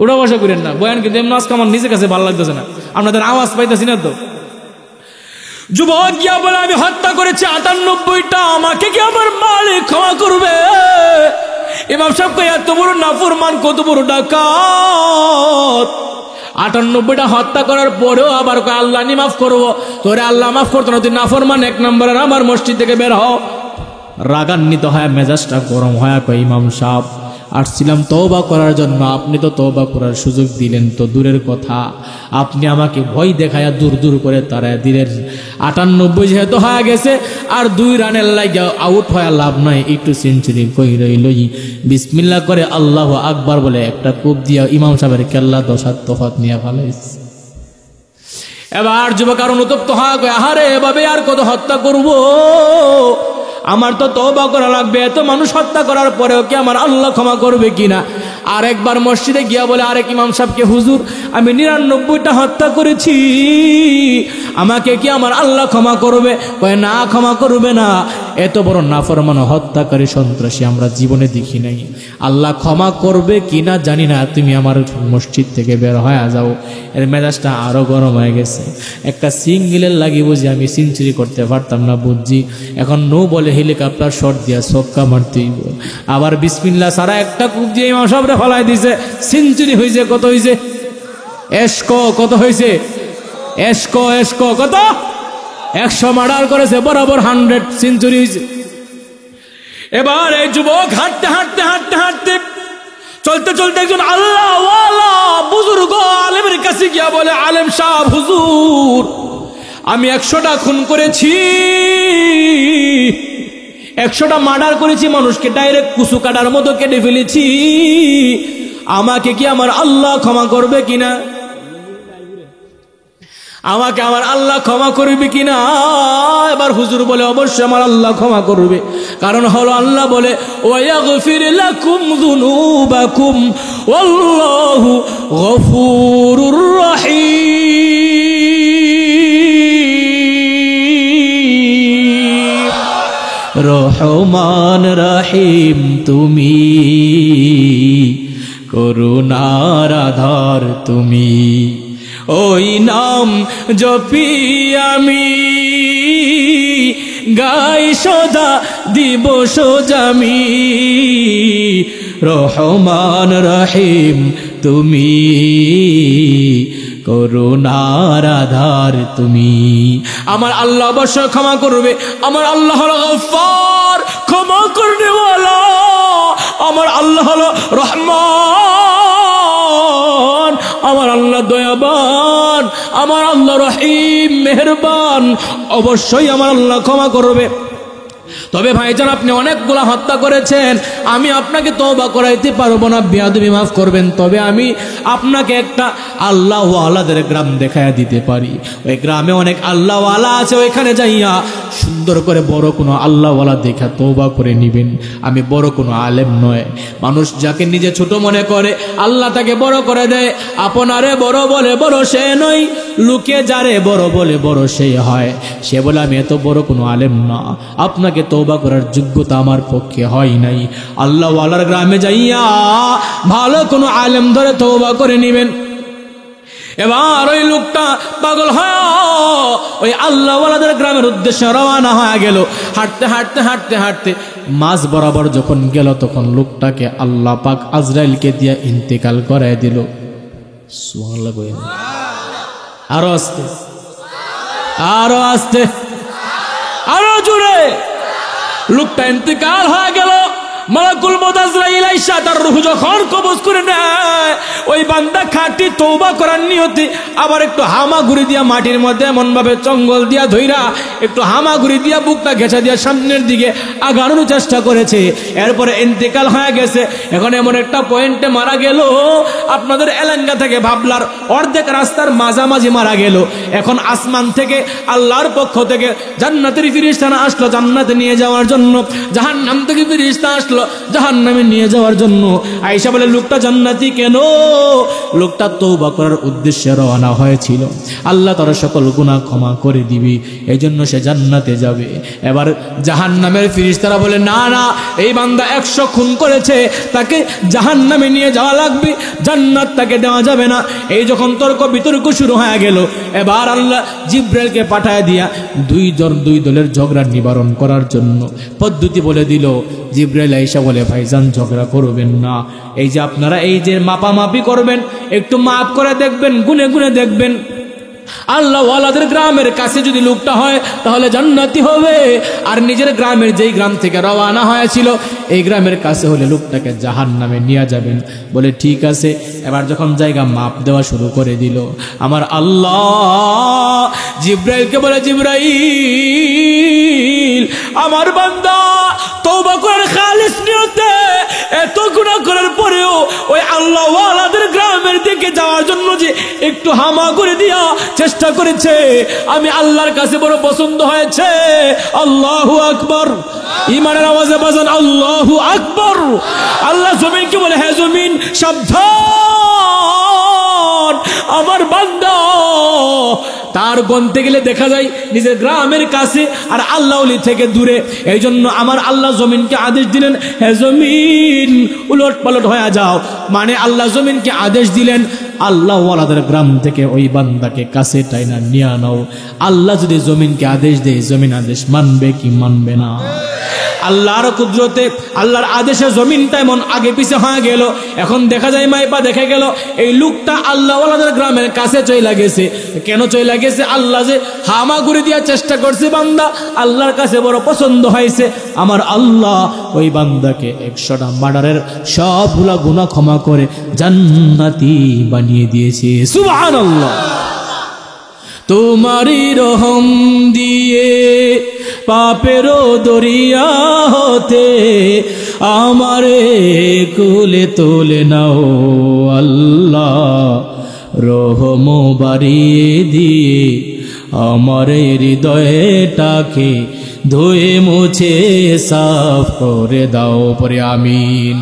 ওটা বসা করেন না, বয়ান কিন্তু এমন আজকে আমার নিজের কাছে ভালো লাগতেছে না, আপনাদের আওয়াজ পাইতেছি না তো। যুবক গিয়া বলে আমি হত্যা করেছি 98টা, আমাকে কি আমার মালিক ক্ষমা করবে? ইমাম সাহেব কই এত বড় নাফরমান, কত বড় ডাকাত, 98টা হত্যা করার পরেও আবার আল্লাহ নি মাফ করবো? তোরে আল্লাহ মাফ করতো না, তুই নাফরমান 1 নম্বরের, আমার মসজিদ থেকে বের হও। রাগান্বিত হয়, মেজাজটা গরম হয়, কই ইমাম সাহেব আসছিলাম তওবা করার জন্য, আপনি তো তওবা করার সুযোগ দিলেন তো দূরের কথা, আপনি আমাকে ভয় দেখায়া দূর দূর করে তারায় দিলেন। 98 যেহেতু হয়ে গেছে, আর 2 রানের লাগে আউট হয়ে লাভ নাই, একটু সেঞ্চুরি কই রইলই, বিসমিল্লাহ করে আল্লাহু আকবার বলে একটা কূপ দিয়া ইমাম সাহেবের কেল্লা 10 হাত তফাত নিয়ে ফেলাইছে। এবার যুবক আর অনুতপ্ত হয়, আহারে এভাবে আর কত হত্যা করব, আমার তো তওবা করা লাগবে, এত মানুষ হত্যা করার পরেও কি আমার আল্লাহ ক্ষমা করবে কিনা? আর একবার মসজিদে গিয়া বলে আরেক ইমাম সাহেবকে, হুজুর আমি 99টা হত্যা করেছি, আমাকে কি আমার আল্লাহ ক্ষমা করবে? কয় না, ক্ষমা করবে না, এত বড় নাফরমান হত্যাকারী সন্ত্রাসী আমরা জীবনে দেখি নাই, আল্লাহ ক্ষমা করবে কিনা জানি না, তুমি আমার মসজিদ থেকে বের হয়ে যাও। এর মেজাজটা আরো গরম হয়ে গেছে, একটা সিঙ্গেলের লাগি বুঝি আমি সেঞ্চুরি করতে পারতাম না, বুঝছি এখন নো বলে হেলিকপ্টার শট দিয়া ছক্কা মারতেই, আবার বিসমিল্লাহ সারা একটা কূপ দিয়ে ইমাম সাহেবরে ফলাই দিছে, সেঞ্চুরি হয়েছে। কত হয়েছে? এসকো কত হয়েছে? এসকো এসকো কত? 100 মার্ডার করেছে, বরাবর 100 সেঞ্চুরি হয়েছে। এবার এই যুবক হাঁটতে হাঁটতে হাঁটতে হাঁটতে চলতে চলতে একজন আল্লাহ ওয়ালা বুজুর্গ আলেমের কাছে গিয়া বলে, আলেম সাহেব হুজুর আমি 100টা খুন করেছি, 100টা মার্ডার করেছি, মানুষকে ডাইরেক্ট কুসু কাটার মতো কেটে ফেলেছি, আমাকে কি আমার আল্লাহ ক্ষমা করবে কিনা? আমাকে আমার আল্লাহ ক্ষমা করবে কিনা? এবার হুজুর বলে অবশ্যই আমার আল্লাহ ক্ষমা করবে, কারণ হলো আল্লাহ বলে ওয়াগফির লাকুম যুনুবাকুম ওয়াল্লাহু গফুরুর রহিম। রহমান রহিম তুমি, করুণার আধার তুমি, ওই নাম জপি আমি গাই সদা দিবস জামি। রহমান রহিম তুমি, করুণার আধার তুমি, আমার আল্লাহ অবশ্যই ক্ষমা করবে, আমার আল্লাহ হলো গফফার, ক্ষমা করবে ওয়ালা, আমার আল্লাহ হলো রহমান, আমার আল্লাহ দয়াবান, আমার আল্লাহ রহিম মেহেরবান, অবশ্যই আমার আল্লাহ ক্ষমা করবে। তবে ভাইজান আপনি অনেকগুলা হত্যা করেছেন, আমি আপনাকে তওবা করাইতে পারবো না, বেয়াদবি মাফ করবেন, তবে আমি আপনাকে একটা আল্লাহ ওয়ালাদের গ্রাম দেখাইয়া দিতে পারি। ওই গ্রামে অনেক আল্লাহ ওয়ালা আছে, ওইখানে যাইয়া সুন্দর করে বড় কোনো আল্লাহ ওয়ালা দেখা তওবা করে নিবেন। আমি বড় কোনো আলেম নয়, মানুষ যাকে নিজে ছোট মনে করে আল্লাহ তাকে বড় করে দেয়। আপনারে বড় বলে বড় সে নয়, লুকে যারে বড় বলে বড় সেই হয়। সে বলে আমি এত বড় কোনো আলেম না, আপনাকে তওবা করার যোগ্যতা আমার পক্ষে হয় নাই। আল্লাহ ওয়ালার গ্রামে যাইয়া ভালো কোনো আলেম ধরে তওবা করে নিবেন। এবার ওই লোকটা পাগল হয় ওই আল্লাহওয়ালাদের গ্রামের উদ্দেশ্যে রওনা হয়ে গেল। হাঁটতে হাঁটতে হাঁটতে হাঁটতে মাঝ বরাবর যখন গেল তখন লোকটাকে আল্লাহ পাক আজরাইলকে দিয়ে ইন্তেকাল করায় দিল। সুবহানাল্লাহ কইেন, আরো আস্তে, আরো আস্তে, আরো জোরে। লোকটা ইন্তেকাল হয়ে গেল। মালাকুল মউত আজরাইল আইসা তার রূহ যখন কবজ করে নেয়, ওই বান্দা খাঁটি তওবা করার নিয়তে আবার একটু হামাগুড়ি দিয়া মাটির মধ্যে এমন ভাবে চঙ্গল দিয়া ধইরা একটু হামাগুড়ি দিয়া বুকটা ঘেঁচা দিয়া সামনের দিকে আগানোর চেষ্টা করেছে। এরপরে ইন্তেকাল হয়ে গেছে। এখন এমন একটা পয়েন্টে মারা গেল, আপনাদের এলাঙ্গা থেকে ভাবলার অর্ধেক রাস্তার মাঝামাঝি মারা গেল। এখন আসমান থেকে আল্লাহর পক্ষ থেকে জান্নাতের ফেরেশতা আসলো জান্নাতে নিয়ে যাওয়ার জন্য, জাহান্নাম থেকে ফেরেশতা আসলো জাহান্নামে নিয়ে যাওয়ার জন্য। আয়েশা বলে, লোকটা জান্নাতি কেন? লোকটা তওবা করার উদ্দেশ্যে রওনা হয়েছিল। আল্লাহ তার সকল গুনাহ ক্ষমা করে দিবি, এই জন্য সে জান্নাতে যাবে। এবার জাহান্নামের ফেরেশতারা বলে, না না, এই বান্দা 100 খুন করেছে, তাকে জাহান্নামে নিয়ে যাওয়া লাগবে, জান্নাত তাকে দেওয়া যাবে না। এই যখন তর্ক বিতর্ক শুরু হয়ে গেল, এবার আল্লাহ জিব্রাইলকে পাঠায় দিয়া দুই দলের ঝগড়া নিবারণ করার জন্য পদ্ধতি বলে দিল। জিব্রাইল আয়েশা বলে, ভাইজান ঝগড়া করবেন না, এই যে আপনারা এই যে মাপামাপি করবেন, একটু মাপ করে দেখবেন, গুনে গুনে দেখবেন। আল্লাহ ওয়ালাদের গ্রামের কাছে যদি লোকটা হয় তাহলে জান্নাতি হবে, আর নিজের গ্রামের যেই গ্রাম থেকে রওনা হয়েছিল এই গ্রামের কাছে হলে লোকটাকে জাহান্নামে নিয়ে যাবেন। বলে ঠিক আছে। এবার যখন জায়গা মাপ দেওয়া শুরু করে দিল, আমার আল্লাহ জিব্রাইলকে বলে, জিব্রাইল, আমার বান্দা তওবা করার খালিস নিয়তে এত গুনাহ করার পরেও ওই আল্লাহ ওয়ালাদের গ্রামের দিকে যাওয়ার জন্য যে একটু হামাগুড়ি দিয়া চেষ্টা করেছে, আমি আল্লাহর কাছে বড় পছন্দ হয়েছে। আল্লাহু আকবার। ঈমানের আওয়াজে বাজান আল্লাহু আকবার। আল্লাহ জমিনকে বলে, হে জমিন সাবধান, আমার বান্দা তার গন্তে গেলে দেখা যায় নিজের গ্রামের কাছে আর আল্লাহ ওলি থেকে দূরে। এই জন্য আমার আল্লাহ জমিনকে আদেশ দিলেন, হে জমিন উলট পালট হয়ে যাও। মানে আল্লাহ জমিনকে আদেশ দিলেন, আল্লাহ ওয়ালাদের গ্রাম থেকে ওই বান্দাকে কাছে টাইনা নিয়ে নাও। আল্লাহ যদি জমিনকে আদেশ দেয়, জমিন আদেশ মানবে কি মানবে না? আল্লাহর কুদরতে আল্লাহর আদেশে জমিনটা এমন আগে পিছে হয়ে গেল। এখন দেখা যায় মাইপা দেখে গেল এই লোকটা আল্লাহ ওয়ালাদের গ্রামের কাছে চলে গেছে। কেন চলে গেছে? আল্লাহ যে হামাগুড়ি দেওয়ার চেষ্টা করছে, বান্দা আল্লাহর কাছে বড় পছন্দ হয়েছে। আমার আল্লাহ ওই বান্দাকে 100টা মার্ডারের সবগুলা গুনাহ ক্ষমা করে জান্নাতি বানিয়ে দিয়েছে। সুবহানাল্লাহ। তোমারই রহম দিয়ে পাপেরও দরিয়া হতে আমারে কুলে তোলে নাও আল্লাহ, রহম বাড়িয়ে দিয়ে আমারে হৃদয়টাকে ধুয়ে মুছে সাফ করে দাও, পরে আমিন।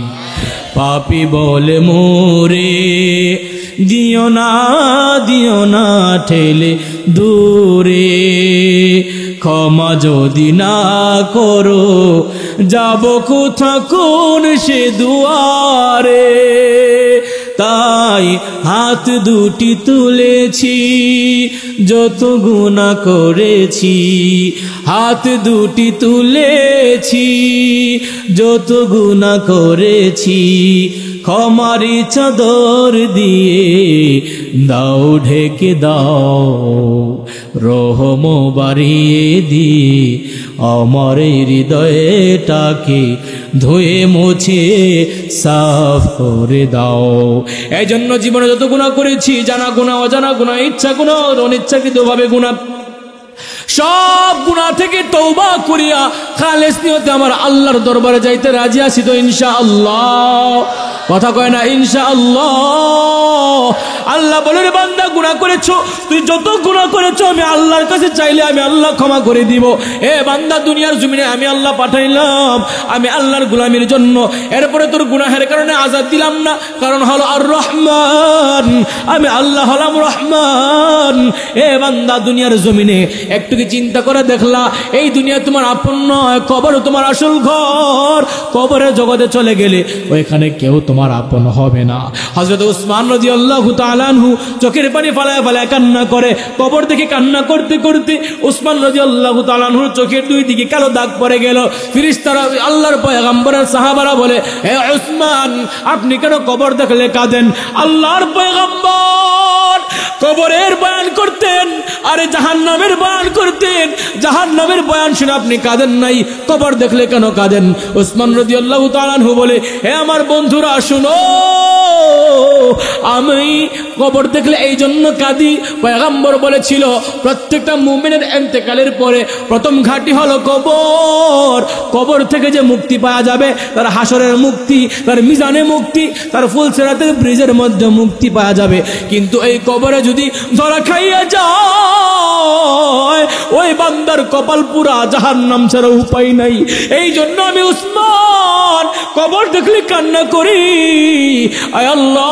পাপী বলে মোরে দিও না ঠেলে দূরে, ক্ষমা যদি না করো যাব কোথা কোন সে দুয়ারে। তাই হাত দুটি তুলেছি যত গুনাহ করেছি, হাত দুটি তুলেছি যত গুনাহ করেছি, ক্ষমারি চাদর দিয়ে দাও ঢেকে দাও, রহম বাড়িয়ে দিয়ে আমার হৃদয়টাকে ধুয়ে মুছে সাফ করে দাও। এই জন্য জীবনে যত গুনাহ করেছি, জানা গুনাহ, অজানা গুনাহ, ইচ্ছা গুনাহ, অনিচ্ছাকৃতভাবে গুনাহ, সব গুনাহ থেকে তওবা করিয়া খালেস নিয়তে আমার আল্লাহর দরবারে যাইতে রাজি আছি তো ইনশাআল্লাহ। কথা কয় না ইনশাআল্লাহ? আল্লাহ বলে, রে বান্দা গুনাহ করেছো, তুই যত গুনাহ করেছো আমি আল্লাহর কাছে চাইলে আমি আল্লাহ ক্ষমা করে দিব। এ বান্দা, দুনিয়ার জমিনে আমি আল্লাহ পাঠাইলাম আমি আল্লাহর গোলামির জন্য, এরপরে তোর গুনাহের কারণে আযাব দিলাম না, কারণ হলো আর রহমান, আমি আল্লাহ হলাম রহমান। এ বান্দা, দুনিয়ার জমিনে একটু কি চিন্তা করে দেখলা, এই দুনিয়া তোমার আপন নয়, কবর তোমার আসল ঘর। কবরের জগতে চলে গেলে ওইখানে কেউ তোমার তোমার আপন হবে না। হযরত উসমান রাদিয়াল্লাহু তাআলা আনহু চোখের পানি ফালায় ফালায় কান্না করে, কবর দেখে কান্না করতে করতে উসমান রাদিয়াল্লাহু তাআলা আনহুর চোখের দুই দিকে কালো দাগ পড়ে গেল। ফেরেশতারা, আল্লাহর পয়গম্বরের সাহাবারা বলে, হে উসমান, আপনি কেন কবর দেখলে কাঁদেন? আল্লাহর পয়গম্বর কবরের বয়ান করতেন, আরে জাহান্নামের বয়ান করতেন, জাহান্নামের বয়ান শুনে আপনি কাঁদেন নাই, কবর দেখলে কেন কাঁদেন? উসমান রাদিয়াল্লাহু তাআলা আনহু বলে, হে আমার বন্ধুরা শুনো, আমি কবর দেখলে এই জন্য কাঁদি, পয়গম্বর বলেছিল প্রত্যেকটা মুমিনের ইন্তেকালের পরে প্রথম ঘাঁটি হলো কবর। কবর থেকে যে মুক্তি পাওয়া যাবে, তার হাসরের মুক্তি, তার মিজানে মুক্তি, তার ফুলসিরাতের ব্রিজের মধ্যে মুক্তি পাওয়া যাবে। কিন্তু এই কবরে যদি ধরা খাইয়া যায়, ওই বান্দার কপাল পুরা জাহান্নাম ছাড়া উপায় নাই। এই জন্য আমি উসমান কবর দেখলে কান্না করি, আয় আল্লাহ,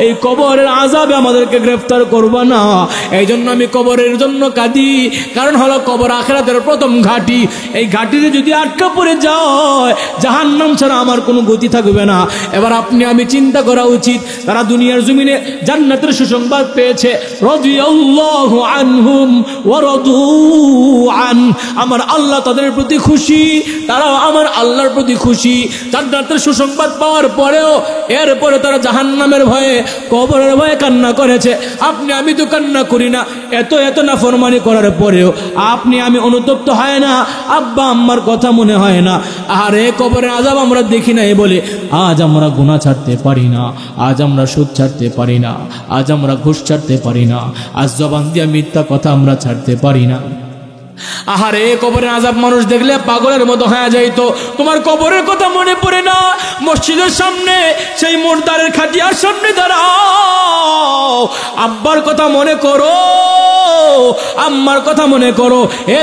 এই কবরের আযাবে আমাদেরকে গ্রেফতার করবা না। এই জন্য আমি কবরের জন্য কাঁদি, কারণ হলো কবর আখিরাতের প্রথম ঘাঁটি। এই ঘাঁটিতে যদি আটকা পড়ে যায়, জাহান্নাম ছাড়া আমার কোনো গতি থাকবে না। এবার আপনি আমি চিন্তা করা উচিত, তারা দুনিয়ার জমিনে জান্নাতের সুসংবাদ পেয়েছে, রাদিয়াল্লাহু আনহুম ওয়া রাদু আন, আমার আল্লাহ তাদের প্রতি খুশি, তারাও আমার আল্লাহর প্রতি খুশি। জান্নাতের সুসংবাদ পাওয়ার পরেও এরপরে তারা জাহান্নামের ভয়ে, কবরের ভয়ে কান্না করেছে। আপনি আমি তো কান্না করি না, এত এত নাফরমানি করার পরেও আপনি আমি অনুতপ্ত হয় না, আব্বা আম্মার কথা মনে হয় না। আরে কবরের আযাব আমরা দেখি নাই বলে আজ আমরা গুনাহ ছাড়তে পারি না, আজ আমরা সুদ ছাড়তে পারি না, আজ আমরা ঘুষ ছাড়তে পারি না, আজ জবান দিয়ে মিথ্যা কথা আমরা ছাড়তে পারি না। আহারে কবরের আযাব মানুষ দেখলে পাগলের মতো হয়ে যাইতো। তোমার কবরের কথা মনে পড়ে না? মসজিদের সামনে সেই মুর্দারের খাটিয়ার সামনে দাঁড়াও, আব্বার কথা মনে করো, আম্মার কথা মনে করো,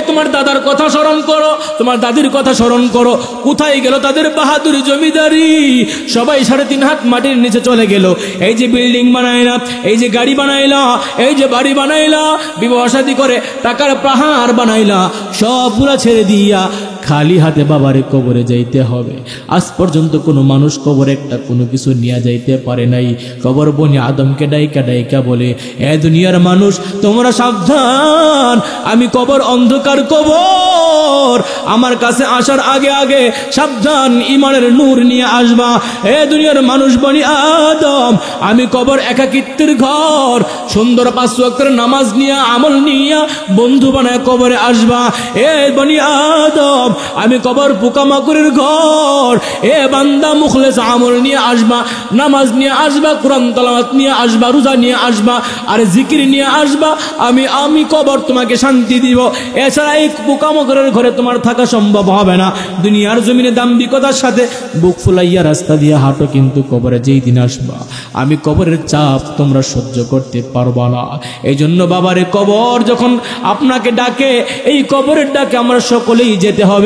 তোমার দাদার কথা স্মরণ করো, তোমার দাদির কথা স্মরণ করো। কোথায় গেল তাদের বাহাদুরি জমিদারি? সবাই 3.5 হাত মাটির নিচে চলে গেল। এই যে বিল্ডিং বানাইলা, এই যে গাড়ি বানাইলা, এই যে বাড়ি বানাইলা, বিবাহ শাদী করে টাকার পাহাড় বানাইলা, সবগুলা ছেড়ে দিয়া খালি হাতে বাবারে কবরে যাইতে হবে। আজ পর্যন্ত কোনো মানুষ কবরে একটা কোনো কিছু নিয়ে যাইতে পারে নাই। কবর বনি আদমকে ডাইকা ডাইকা বলে, এ দুনিয়ার মানুষ তোমরা সাবধান, আমি কবর অন্ধকার কবর, আমার কাছে আসার আগে আগে সাবধান, ইমানের নূর নিয়ে আসবা। এ দুনিয়ার মানুষ বনি আদম, আমি কবর একাকিত্বের ঘর, সুন্দর 5 ওয়াক্তের নামাজ নিয়ে আমল নিয়ে বন্ধু বানায় কবরে আসবা। এ বনি আদম, আমি কবর পোকামাকড়ের ঘর, এ বান্দা মুখলেস আমল নিয়ে আসবা, নামাজ নিয়ে আসবা, কোরআন তেলাওয়াত নিয়ে আসবা, রোজা নিয়ে আসবা, আর জিকির নিয়ে আসবা। আমি কবর তোমাকে শান্তি দিব, এছাড়া এই পোকামাকড়ের ঘরে তোমার থাকা সম্ভব হবে না। দুনিয়ার জমিনে দাম্ভিকতার সাথে বুক ফুলাইয়া রাস্তা দিয়ে হাঁটো, কিন্তু কবরে যেই দিন আসবা, আমি কবরের চাপ তোমরা সহ্য করতে পারবা না। এই জন্য বাবারে কবর যখন আপনাকে ডাকে, এই কবরের ডাকে আমরা সকলেই যেতে হবে।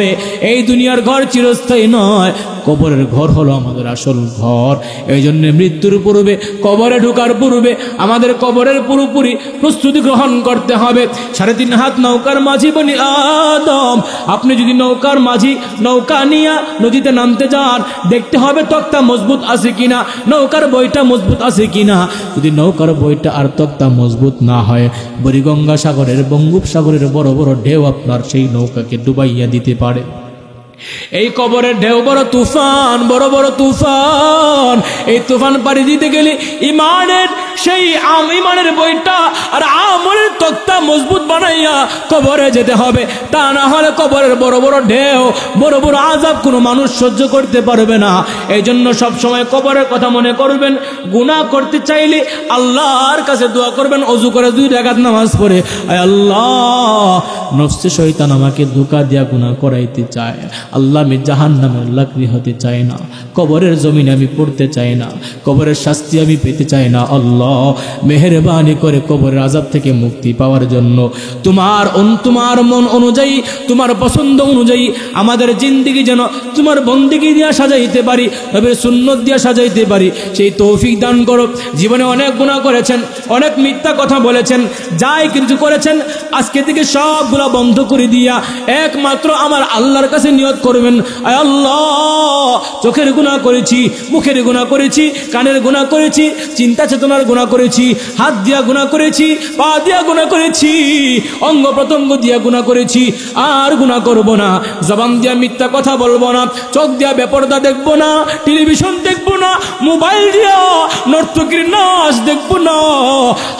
এই দুনিয়ার ঘর চিরস্থায়ী নয়, কবরের ঘর হলো আমাদের আসল ঘর। এই জন্য মৃত্যুর পূর্বে, কবরে ঢোকার পূর্বে আমাদের কবরের পুরোপুরি প্রস্তুতি গ্রহণ করতে হবে। 3.5 হাত নৌকার মাঝি বনি আদম, আপনি যদি নৌকার মাঝি নৌকা নিয়ে নদীতে নামতে যান, দেখতে হবে তক্তা মজবুত আছে কিনা, নৌকার বইটা মজবুত আছে কিনা। যদি নৌকার বইটা আর তক্তা মজবুত না হয়, বুড়িগঙ্গা সাগরের, বঙ্গোপসাগরের বড় বড় ঢেউ আপনার সেই নৌকাকে ডুবাইয়া দিতে পারে। এই কবরের ঢেউ বড় তুফান, বড় বড় তুফান। এই তুফান পাড়ি দিতে গেলে ইমানের সেই ইমানের বইটা আর আমলের তক্তা মজবুত বানাইয়া কবরে যেতে হবে। তা না হলে কবরের বড় বড় ঢেউ, বড় বড় আযাব কোনো মানুষ সহ্য করতে পারবে না। এই জন্য সবসময় কবরের কথা মনে করবেন। গুনাহ করতে চাইলে আল্লাহর কাছে দোয়া করবেন, ওযু করে 2 রাকাত নামাজ পড়ে, আয় আল্লাহ, নফসে শয়তান আমাকে ধোঁকা দিয়া গুনাহ করাইতে চায়, আল্লাহ আমি জাহান্নামের লাকড়ি হতে চাই না, কবরের জমিনে আমি পড়তে চাই না, কবরের শাস্তি আমি পেতে চাই না। আল্লাহ আল্লাহ মেহেরবানি করে কবরের আযাব থেকে মুক্তি পাওয়ার জন্য তোমার মন অনুযায়ী, তোমার পছন্দ অনুযায়ী আমাদের জিন্দেগি যেন তোমার বন্দেগি দিয়া সাজাইতে পারি, নবীর সুন্নত দিয়া সাজাইতে পারি, সেই তৌফিক দান করো। জীবনে অনেক গুনাহ করেছেন, অনেক মিথ্যা কথা বলেছেন, যাই কিছু করেছেন আজকে থেকে সবগুলা বন্ধ করে দিয়া একমাত্র আমার আল্লাহর কাছে নিয়ত করবেন, আয় আল্লাহ চোখের গুনাহ করেছি, মুখের গুনাহ করেছি, কানের গুনাহ করেছি, চিন্তা চেতনার গুনাহ করেছি, হাত দিয়া গুনাহ করেছি, পা দিয়া গুনাহ করেছি, অঙ্গ প্রত্যঙ্গ দিয়া গুনাহ করেছি, আর গুনাহ করব না। জবান দিয়া মিথ্যা কথা বলবো না, চোখ দিয়া বেপরদা দেখবো না, টেলিভিশন দেখবো না, মোবাইল দিয়া নর্তকীর নাচ দেখবো না,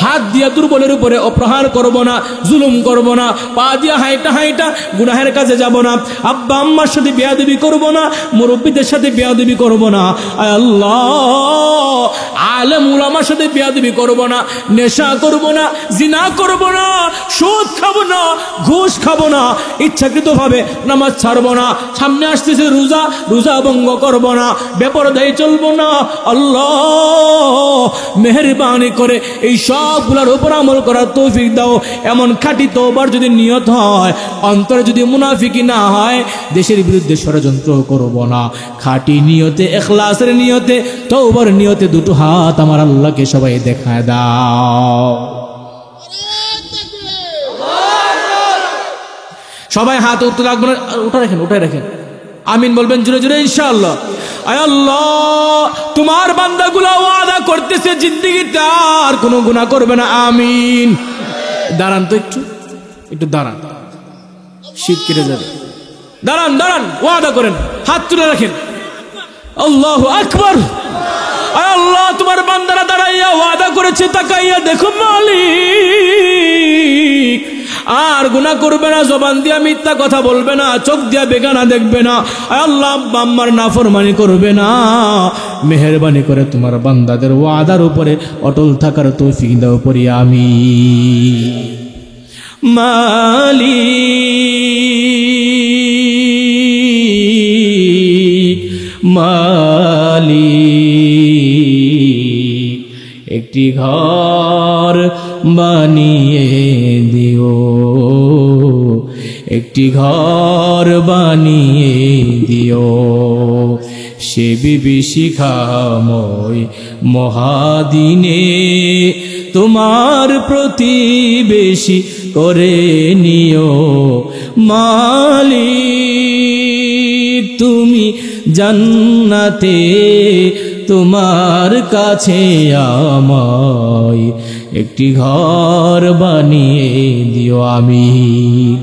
হাত দিয়া দুর্বলের উপরে অপ্রহার করব না, জুলুম করব না, পা দিয়া হাইটা গুনাহের কাজে যাব না, আব্বা আম্মার সাথে বেয়াদবি করব না, মুরব্বীদের সাথে বেয়াদবি করব না, আয় আল্লাহ আলেম উলামার সাথে বেয়াদবি করব না, নেশা করব না, জিনা করব না, সুদ খাবো না, ঘুষ খাবো না, ইচ্ছাকৃতভাবে নামাজ ছাড়বো না, সামনে আসতেছে রোজা ভঙ্গ করব না, বেপরদাই চলবো না। আল্লাহ মেহেরবানি করে এই সবগুলোর উপর আমল করার তৌফিক দাও। এমন খাঁটি তওবার যদি নিয়ত হয়, অন্তরে যদি মুনাফিকি না হয়, দেশের বিরুদ্ধে ষড়যন্ত্র করব না। খাঁটি নিয়তে, ইখলাসের নিয়তে, তওবার নিয়তে দুটো হাত আমার আল্লাহকে সবাই দেখায় দাও। সবাই হাত উঠতে রাখবেন, উঠে রাখেন, আমিন বলবেন জোরে জোরে ইনশাআল্লাহ। আয় আল্লাহ তোমার বান্দাগুলো ওয়াদা করতেছে জিন্দেগিতে আর কোনো গুনাহ করবে না, আমিন। দাঁড়ান তো একটু দাঁড়ান, শীত কেটে যাবে, দাঁড়ান ওয়াদা করেন, হাত তুলে রাখেন, আল্লাহু আকবার। আয় আল্লাহ তোমার বান্দারা দাঁড়াইয়া ওয়াদা করেছে, তাকাইয়া দেখো মালিক আর গুনাহ করবে না, জবান দিয়া মিথ্যা কথা বলবে না, চোখ দিয়া বেগানা দেখবে না, আল্লাহ আব্বা আম্মার নাফরমানি করবে না। মেহেরবানি করে তোমার বান্দাদের ওয়াদার উপরে অটল থাকার তৌফিক দাও পড়ি আমিন। মালিক একটি ঘর বানিয়ে দিও, একটি ঘর বানিয়ে দিও, সে বিভীষিকাময় মহাদিনে তোমার প্রতিবেশী করে নিও। মালিক তুমি জান্নাতে তোমার কাছে আমায় একটি ঘর বানিয়ে দিও, আমিন।